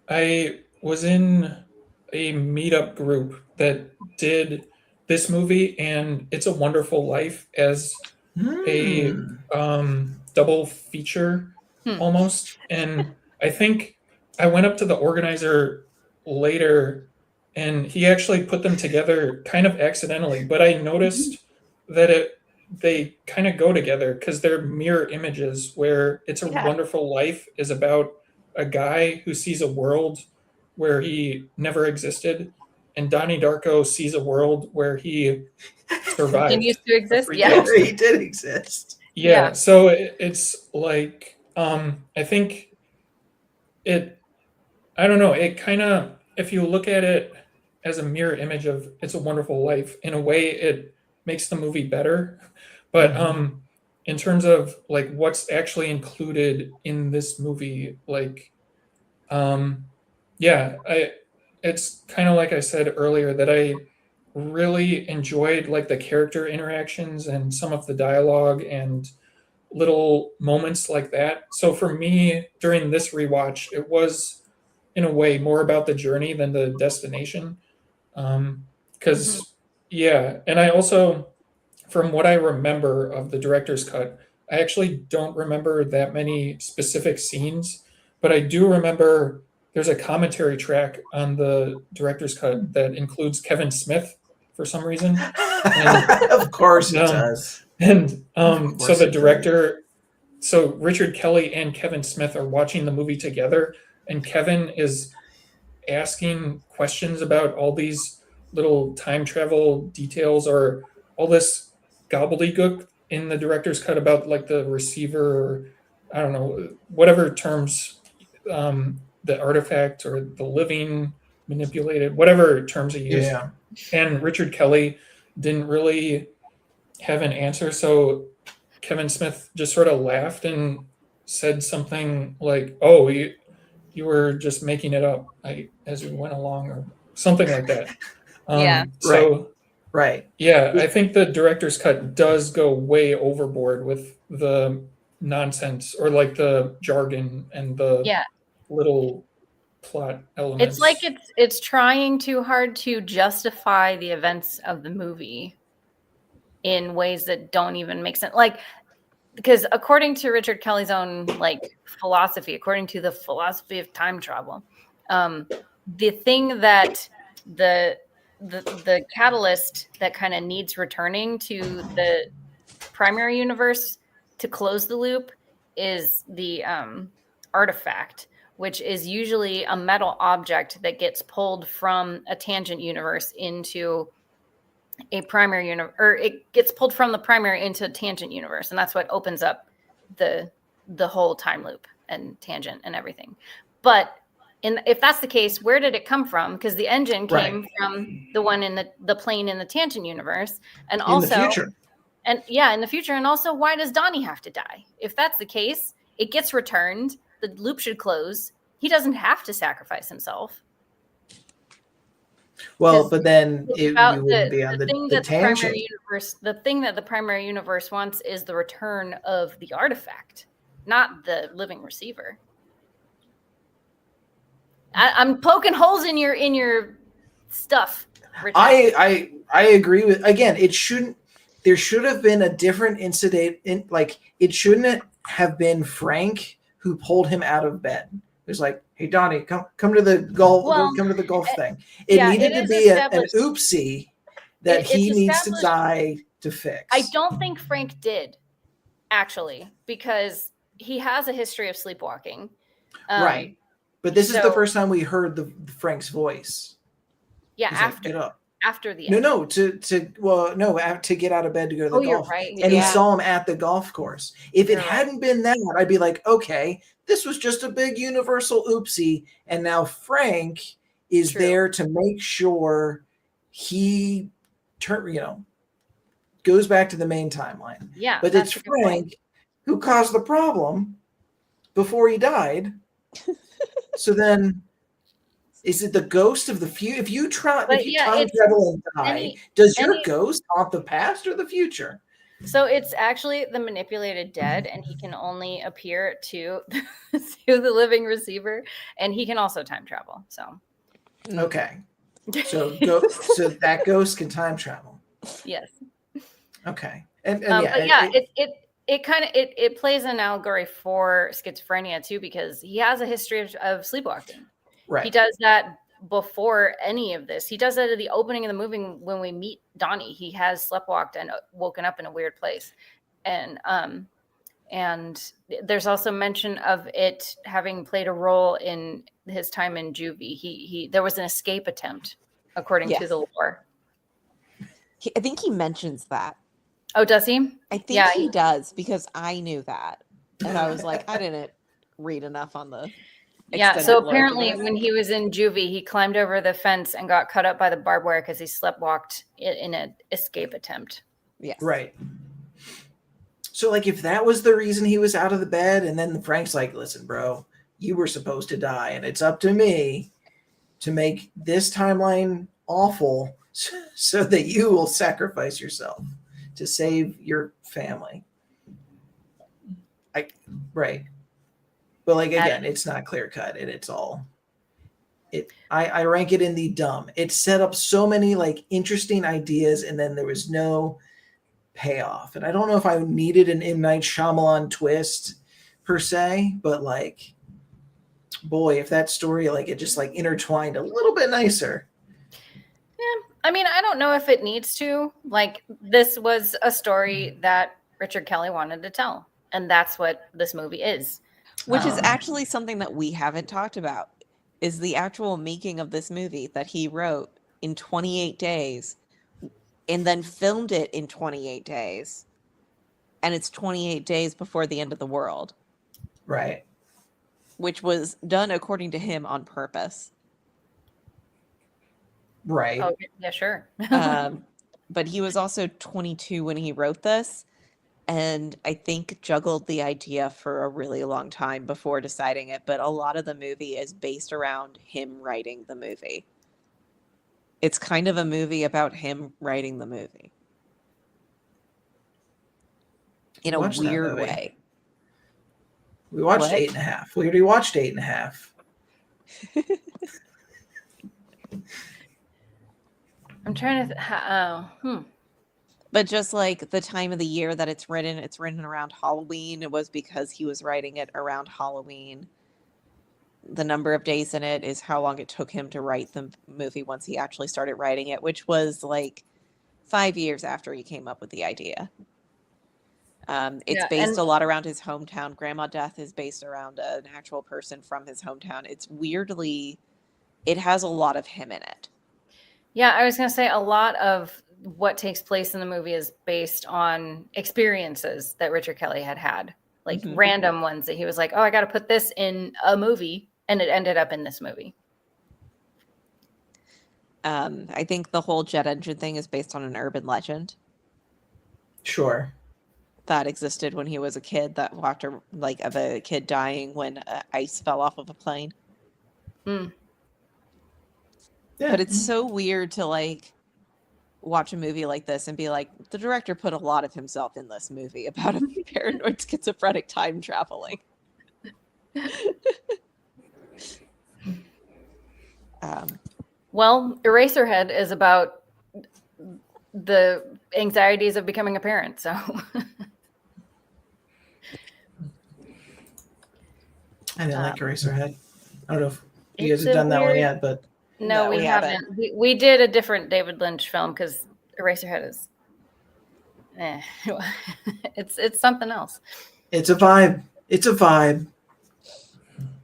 I was in a meetup group that did this movie and It's a Wonderful Life as a double feature almost. And I think I went up to the organizer later and he actually put them together kind of accidentally, but I noticed that they kind of go together because they're mirror images, where It's a Wonderful Life is about a guy who sees a world where he never existed, and Donnie Darko sees a world where he survived. Continues to exist. Yeah, he did exist. Yeah. So it's like, I think I don't know, it kind of, if you look at it as a mirror image of It's a Wonderful Life, in a way it makes the movie better. But in terms of like what's actually included in this movie, like, it's kind of like I said earlier, that I really enjoyed like the character interactions and some of the dialogue and little moments like that. So for me, during this rewatch, it was in a way more about the journey than the destination. Because and I also, from what I remember of the director's cut, I actually don't remember that many specific scenes, but I do remember there's a commentary track on the director's cut that includes Kevin Smith for some reason. And, of course it does. And so the director, so Richard Kelly and Kevin Smith are watching the movie together, and Kevin is asking questions about all these little time travel details or all this gobbledygook in the director's cut about like the receiver, or I don't know, whatever terms, the artifact or the living manipulated, whatever terms he used. Yeah. And Richard Kelly didn't really have an answer, so Kevin Smith just sort of laughed and said something like, "Oh, you were just making it up as we went along," or something like that. So right. Yeah, I think the director's cut does go way overboard with the nonsense or like the jargon and the little plot elements. It's like it's trying too hard to justify the events of the movie in ways that don't even make sense. Like, because according to Richard Kelly's own like philosophy, according to the philosophy of time travel, the thing that the catalyst that kind of needs returning to the primary universe to close the loop is the artifact, which is usually a metal object that gets pulled from a tangent universe into a primary universe, or it gets pulled from the primary into a tangent universe, and that's what opens up the whole time loop and tangent and everything. But if that's the case, where did it come from? Because the engine came from the one in the plane in the tangent universe, and also in the future. And yeah, in the future. And also, why does Donnie have to die? If that's the case, it gets returned. The loop should close. He doesn't have to sacrifice himself. Well, but then you about wouldn't be on the thing that the tangent. primary universe, the thing that the primary universe wants is the return of the artifact, not the living receiver. I'm poking holes in your stuff, Richard. I agree with, again, it shouldn't, there should have been a different incident like it shouldn't have been Frank who pulled him out of bed. It was like, hey Donnie, come to the golf, come to the golf thing. It needed to be an oopsie that he needs to die to fix. I don't think Frank did, actually, because he has a history of sleepwalking. Right. But this is the first time we heard the Frank's voice. Yeah, He's after like, get up. After the to get out of bed to go to the golf. You're right. And he saw him at the golf course. If it hadn't been that, I'd be like, okay, this was just a big universal oopsie, and now Frank is there to make sure he goes back to the main timeline. Yeah, but it's Frank who caused the problem before he died. So then, is it the ghost of the future? If you time travel and die, does your ghost haunt the past or the future? So it's actually the manipulated dead, and he can only appear to the living receiver, and he can also time travel. So okay, so that ghost can time travel. Yes. Okay, it plays an allegory for schizophrenia too, because he has a history of sleepwalking. Right. He does that before any of this. He does that at the opening of the movie when we meet Donnie. He has sleptwalked and woken up in a weird place. And there's also mention of it having played a role in his time in juvie. There was an escape attempt, according to the lore. I think he mentions that. Oh, does he? I think he does, because I knew that. And I was like, I didn't read enough on the so apparently when he was in juvie, he climbed over the fence and got cut up by the barbed wire because he sleptwalked in an escape attempt. Yes. Right. So like if that was the reason he was out of the bed, and then Frank's like, listen, bro, you were supposed to die, and it's up to me to make this timeline awful so that you will sacrifice yourself to save your family. Right. But like, again, it's not clear cut, and it's all I rank it in the dumb. It set up so many like interesting ideas, and then there was no payoff. And I don't know if I needed an M. Night Shyamalan twist per se, but like, boy, if that story like it just like intertwined a little bit nicer. Yeah. I mean, I don't know if it needs to. Like, this was a story that Richard Kelly wanted to tell, and that's what this movie is. Which is actually something that we haven't talked about, is the actual making of this movie that he wrote in 28 days and then filmed it in 28 days. And it's 28 days before the end of the world. Right. Which was done, according to him, on purpose. Right. Oh, yeah, sure. But he was also 22 when he wrote this. And I think juggled the idea for a really long time before deciding it. But a lot of the movie is based around him writing the movie. It's kind of a movie about him writing the movie. In a weird way. We watched 8.5. We already watched 8.5. I'm trying to... But just like the time of the year that it's written around Halloween. It was because he was writing it around Halloween. The number of days in it is how long it took him to write the movie once he actually started writing it, which was like 5 years after he came up with the idea. It's based a lot around his hometown. Grandma Death is based around an actual person from his hometown. It's weirdly, it has a lot of him in it. Yeah, I was going to say a lot of what takes place in the movie is based on experiences that Richard Kelly had. like random ones that he was like, oh, I got to put this in a movie, and it ended up in this movie. I think the whole jet engine thing is based on an urban legend Sure. that existed when he was a kid, that walked of a kid dying when ice fell off of a plane. Mm. Yeah. But it's so weird to like watch a movie like this and be like, the director put a lot of himself in this movie about a paranoid schizophrenic time traveling. Well, Eraserhead is about the anxieties of becoming a parent. So I didn't like Eraserhead. I don't know if you It's guys have done that one weird- yet, but no, we haven't. We did a different David Lynch film because Eraserhead is, it's something else. it's a vibe. It's a vibe.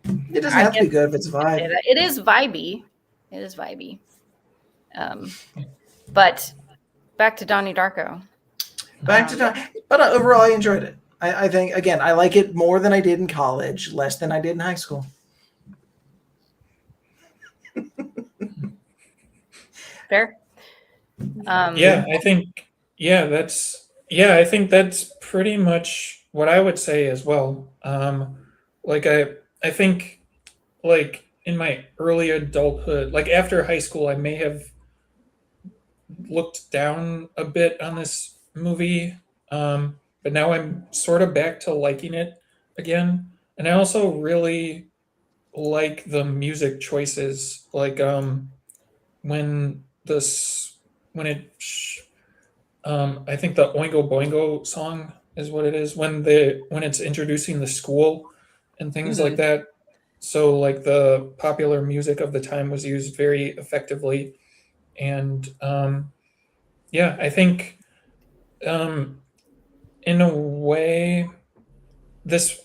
It doesn't I have to be guess good if it's a vibe. It is vibey. It is vibey. But back to Donnie Darko. Back to time, but overall, I enjoyed it. I think, again, I like it more than I did in college, less than I did in high school. Fair. I think that's pretty much what I would say as well. Like I think like in my early adulthood, like after high school, I may have looked down a bit on this movie. But now I'm sort of back to liking it again. And I also really like the music choices. Like when I think the Oingo Boingo song is what it is when it's introducing the school and things like that. So like the popular music of the time was used very effectively. And I think in a way, this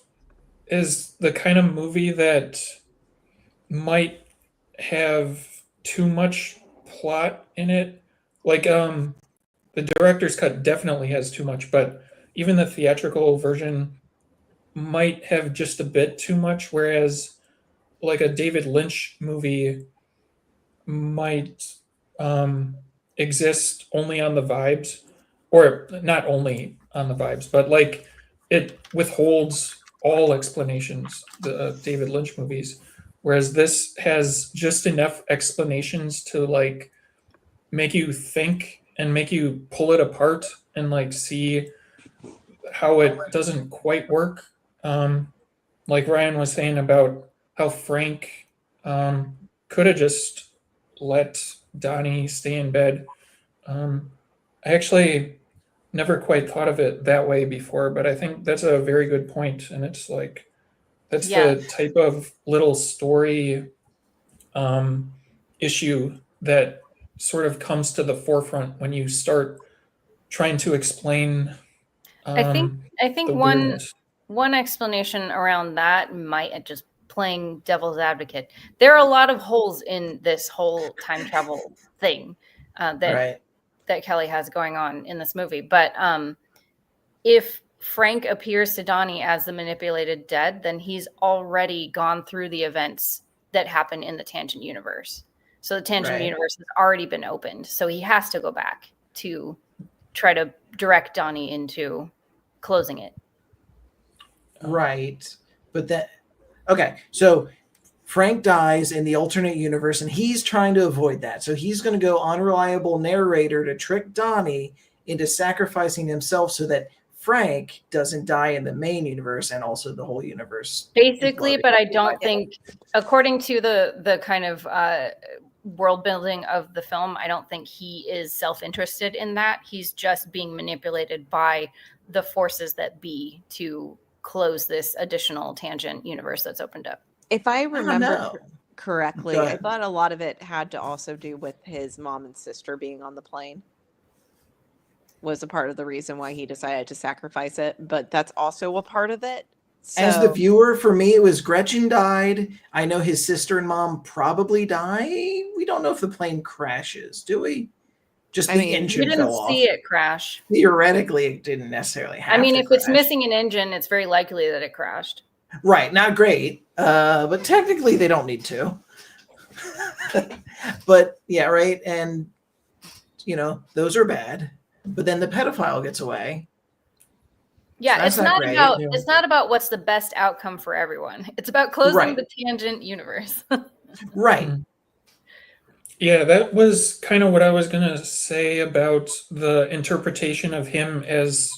is the kind of movie that might have too much plot in it. Like the director's cut definitely has too much, but even the theatrical version might have just a bit too much, whereas like a David Lynch movie might exist only on the vibes, or not only on the vibes, but like it withholds all explanations, the David Lynch movies, whereas this has just enough explanations to like make you think and make you pull it apart and like see how it doesn't quite work. Like Ryan was saying about how Frank could have just let Donnie stay in bed. I actually never quite thought of it that way before, but I think that's a very good point. And it's like, that's the type of little story issue that sort of comes to the forefront when you start trying to explain. I think the one weirdness. one explanation around that might, just playing devil's advocate, there are a lot of holes in this whole time travel thing that Kelly has going on in this movie. But if Frank appears to Donnie as the manipulated dead, then he's already gone through the events that happen in the Tangent universe. So the Tangent universe has already been opened. So he has to go back to try to direct Donnie into closing it. Right. But that, okay. So Frank dies in the alternate universe and he's trying to avoid that. So he's going to go unreliable narrator to trick Donnie into sacrificing himself so that Frank doesn't die in the main universe and also the whole universe. Basically, but I don't think, according to the kind of world building of the film, I don't think he is self-interested in that. He's just being manipulated by the forces that be to close this additional Tangent universe that's opened up. If I remember correctly, I thought a lot of it had to also do with his mom and sister being on the plane. Was a part of the reason why he decided to sacrifice it, but that's also a part of it. So, as the viewer, for me, it was Gretchen died. I know his sister and mom probably die. We don't know if the plane crashes, do we? Just I the mean, engine We didn't fell off. see it crash. Theoretically, it didn't necessarily have I mean, to if it's crash. missing an engine, it's very likely that it crashed. Right, not great, but technically they don't need to. But yeah, right, and those are bad. But then the pedophile gets away. Yeah, So that's it's not not great. about it's not about what's the best outcome for everyone. It's about closing Right. the tangent universe. Right. Yeah, that was kind of what I was going to say about the interpretation of him as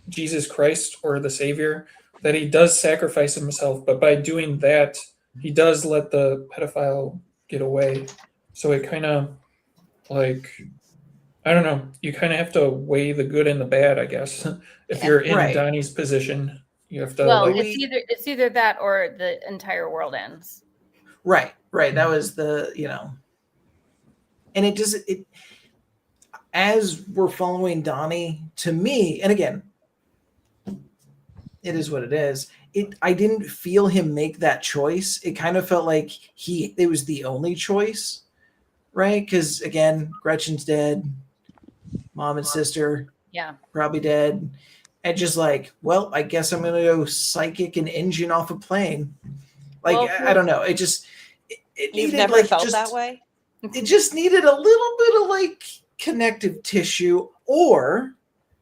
Jesus Christ or the Savior, that he does sacrifice himself, but by doing that, he does let the pedophile get away. So it kind of like, I don't know, you kind of have to weigh the good and the bad, I guess. If you're in Right. Donnie's position, you have to Well, like, it's either that or the entire world ends. Right. That was the, and it just, as we're following Donnie, to me, and again, it is what it is. I didn't feel him make that choice. It kind of felt like it was the only choice, right? Because again, Gretchen's dead, mom and sister Yeah. probably dead, and just like, well, I guess I'm gonna go psychic an engine off a plane. Like, Well, I don't know. It You've needed, never like, felt just, that way? it just needed a little bit of like connective tissue, or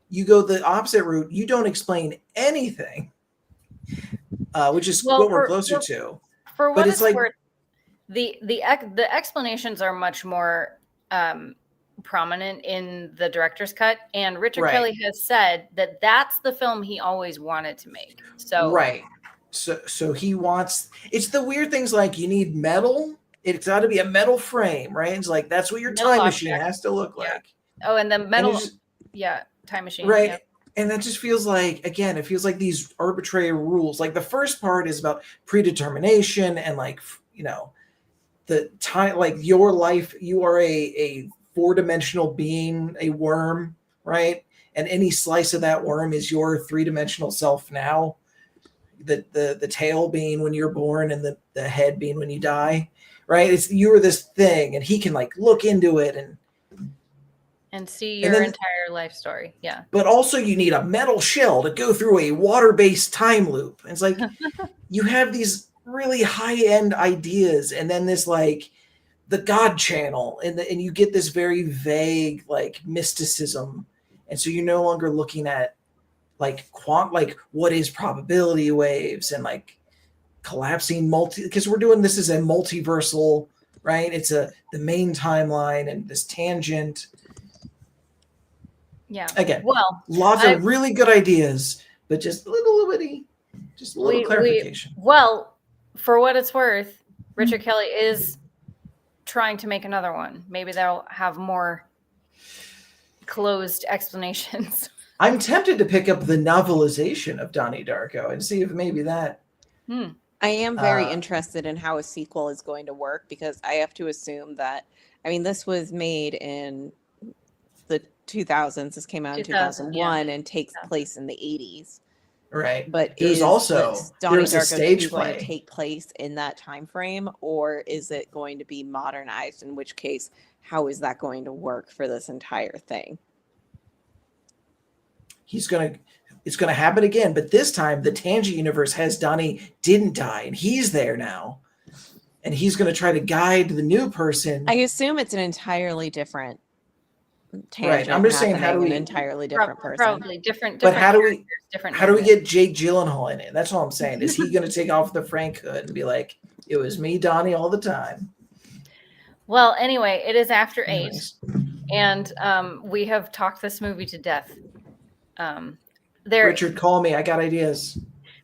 you go the opposite route. You don't explain anything, which is Well, what we're closer to. For But what it's it's like- worth, the explanations are much more prominent in the director's cut, and Richard Right. Kelly has said that that's the film he always wanted to make. So Right. So he wants. It's the weird things like you need metal. It's got to be a metal frame, right? It's like that's what your Metal time machine object. has to look Yeah. like. Oh, and the metal, And it just- time machine, right. yeah. And that just feels like, again, it feels like these arbitrary rules. Like the first part is about predetermination and like, the time, like your life, you are a 4-dimensional being, a worm, right? And any slice of that worm is your 3-dimensional self now. The tail being when you're born and the head being when you die, right? It's you're this thing, and he can like look into it And see And your then- entire life story. Yeah. but also you need a metal shell to go through a water-based time loop. And it's like you have these really high-end ideas, and then this like the God channel, and you get this very vague like mysticism, and so you're no longer looking at like what is probability waves and like collapsing because we're doing this as a multiversal, right? It's the main timeline and this tangent. Yeah. Again, Well, lots of really good ideas, but just a little clarification. Well, for what it's worth, Richard Kelly is trying to make another one. Maybe they'll have more closed explanations. I'm tempted to pick up the novelization of Donnie Darko and see if maybe that. I am very Uh, interested in how a sequel is going to work, because I have to assume that, I mean, this was made in the 2000s. This came out in 2000, 2001 and takes Yeah. place in the 80s. Right. But There's is also- this there Donnie was a Darko stage 2 going to play. take place in that time frame, or is it going to be modernized? In which case, how is that going to work for this entire thing? It's gonna happen again, but this time the tangent universe has Donnie didn't die, and he's there now, and he's gonna try to guide the new person. I assume it's an entirely different tangent. I'm just saying, how do happening, we- an entirely different person? Probably different. But how do we- characters, different How do we narrative. get Jake Gyllenhaal in it? That's all I'm saying. Is he gonna take off the Frank hood and be like, "It was me, Donnie, all the time"? Well, anyway, it is after 8, Anyways. and we have talked this movie to death. There Richard, call me. I got ideas.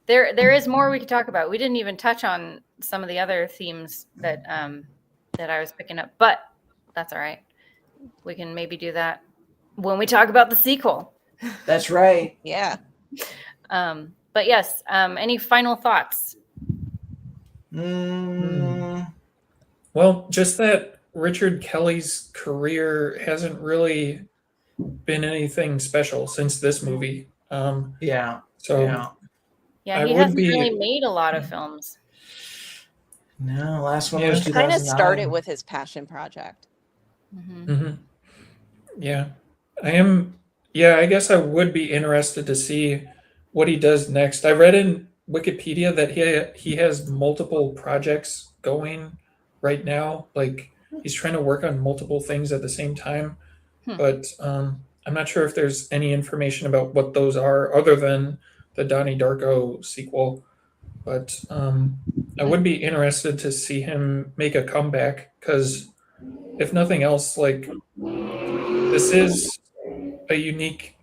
there is more we could talk about. We didn't even touch on some of the other themes that I was picking up, but that's all right. We can maybe do that when we talk about the sequel. That's right. Yeah. But yes, any final thoughts? well, just that Richard Kelly's career hasn't really been anything special since this movie. Yeah. So Yeah. Yeah, I he would hasn't be- really made a lot of films. No, last one Yeah. was Kind of 2009. started with his passion project. Mhm. mhm. Yeah, I am. Yeah, I guess I would be interested to see what he does next. I read in Wikipedia that he has multiple projects going right now. Like he's trying to work on multiple things at the same time. Hmm. But I'm not sure if there's any information about what those are other than the Donnie Darko sequel. But I would be interested to see him make a comeback because if nothing else, like this is a unique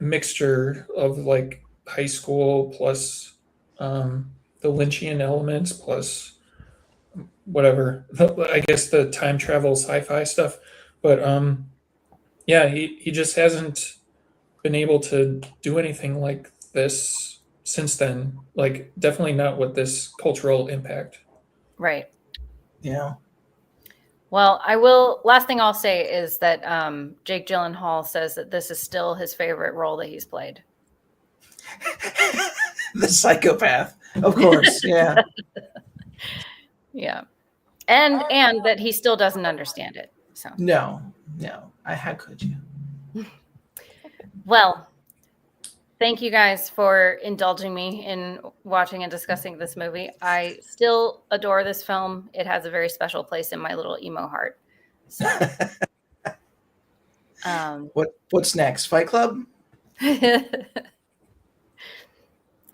mixture of like high school plus the Lynchian elements plus whatever I guess the time travel sci-fi stuff. But yeah, he just hasn't been able to do anything like this since then. Like definitely not with this cultural impact. Right. Yeah. Well, last thing I'll say is that Jake Gyllenhaal says that this is still his favorite role that he's played. The psychopath, of course. Yeah. Yeah. And that he still doesn't understand it. So, No. How could you? well, thank you guys for indulging me in watching and discussing this movie. I still adore this film. It has a very special place in my little emo heart. So, What's next? Fight Club?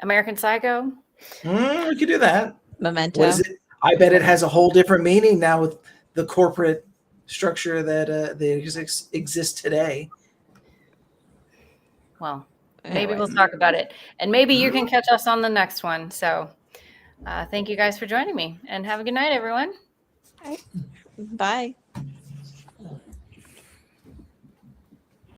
American Psycho. We could do that. Memento. What is it? I bet it has a whole different meaning now with the corporate structure that exists today. Well, Anyway. maybe we'll talk about it. And maybe you can catch us on the next one. So thank you guys for joining me and have a good night, everyone. Bye.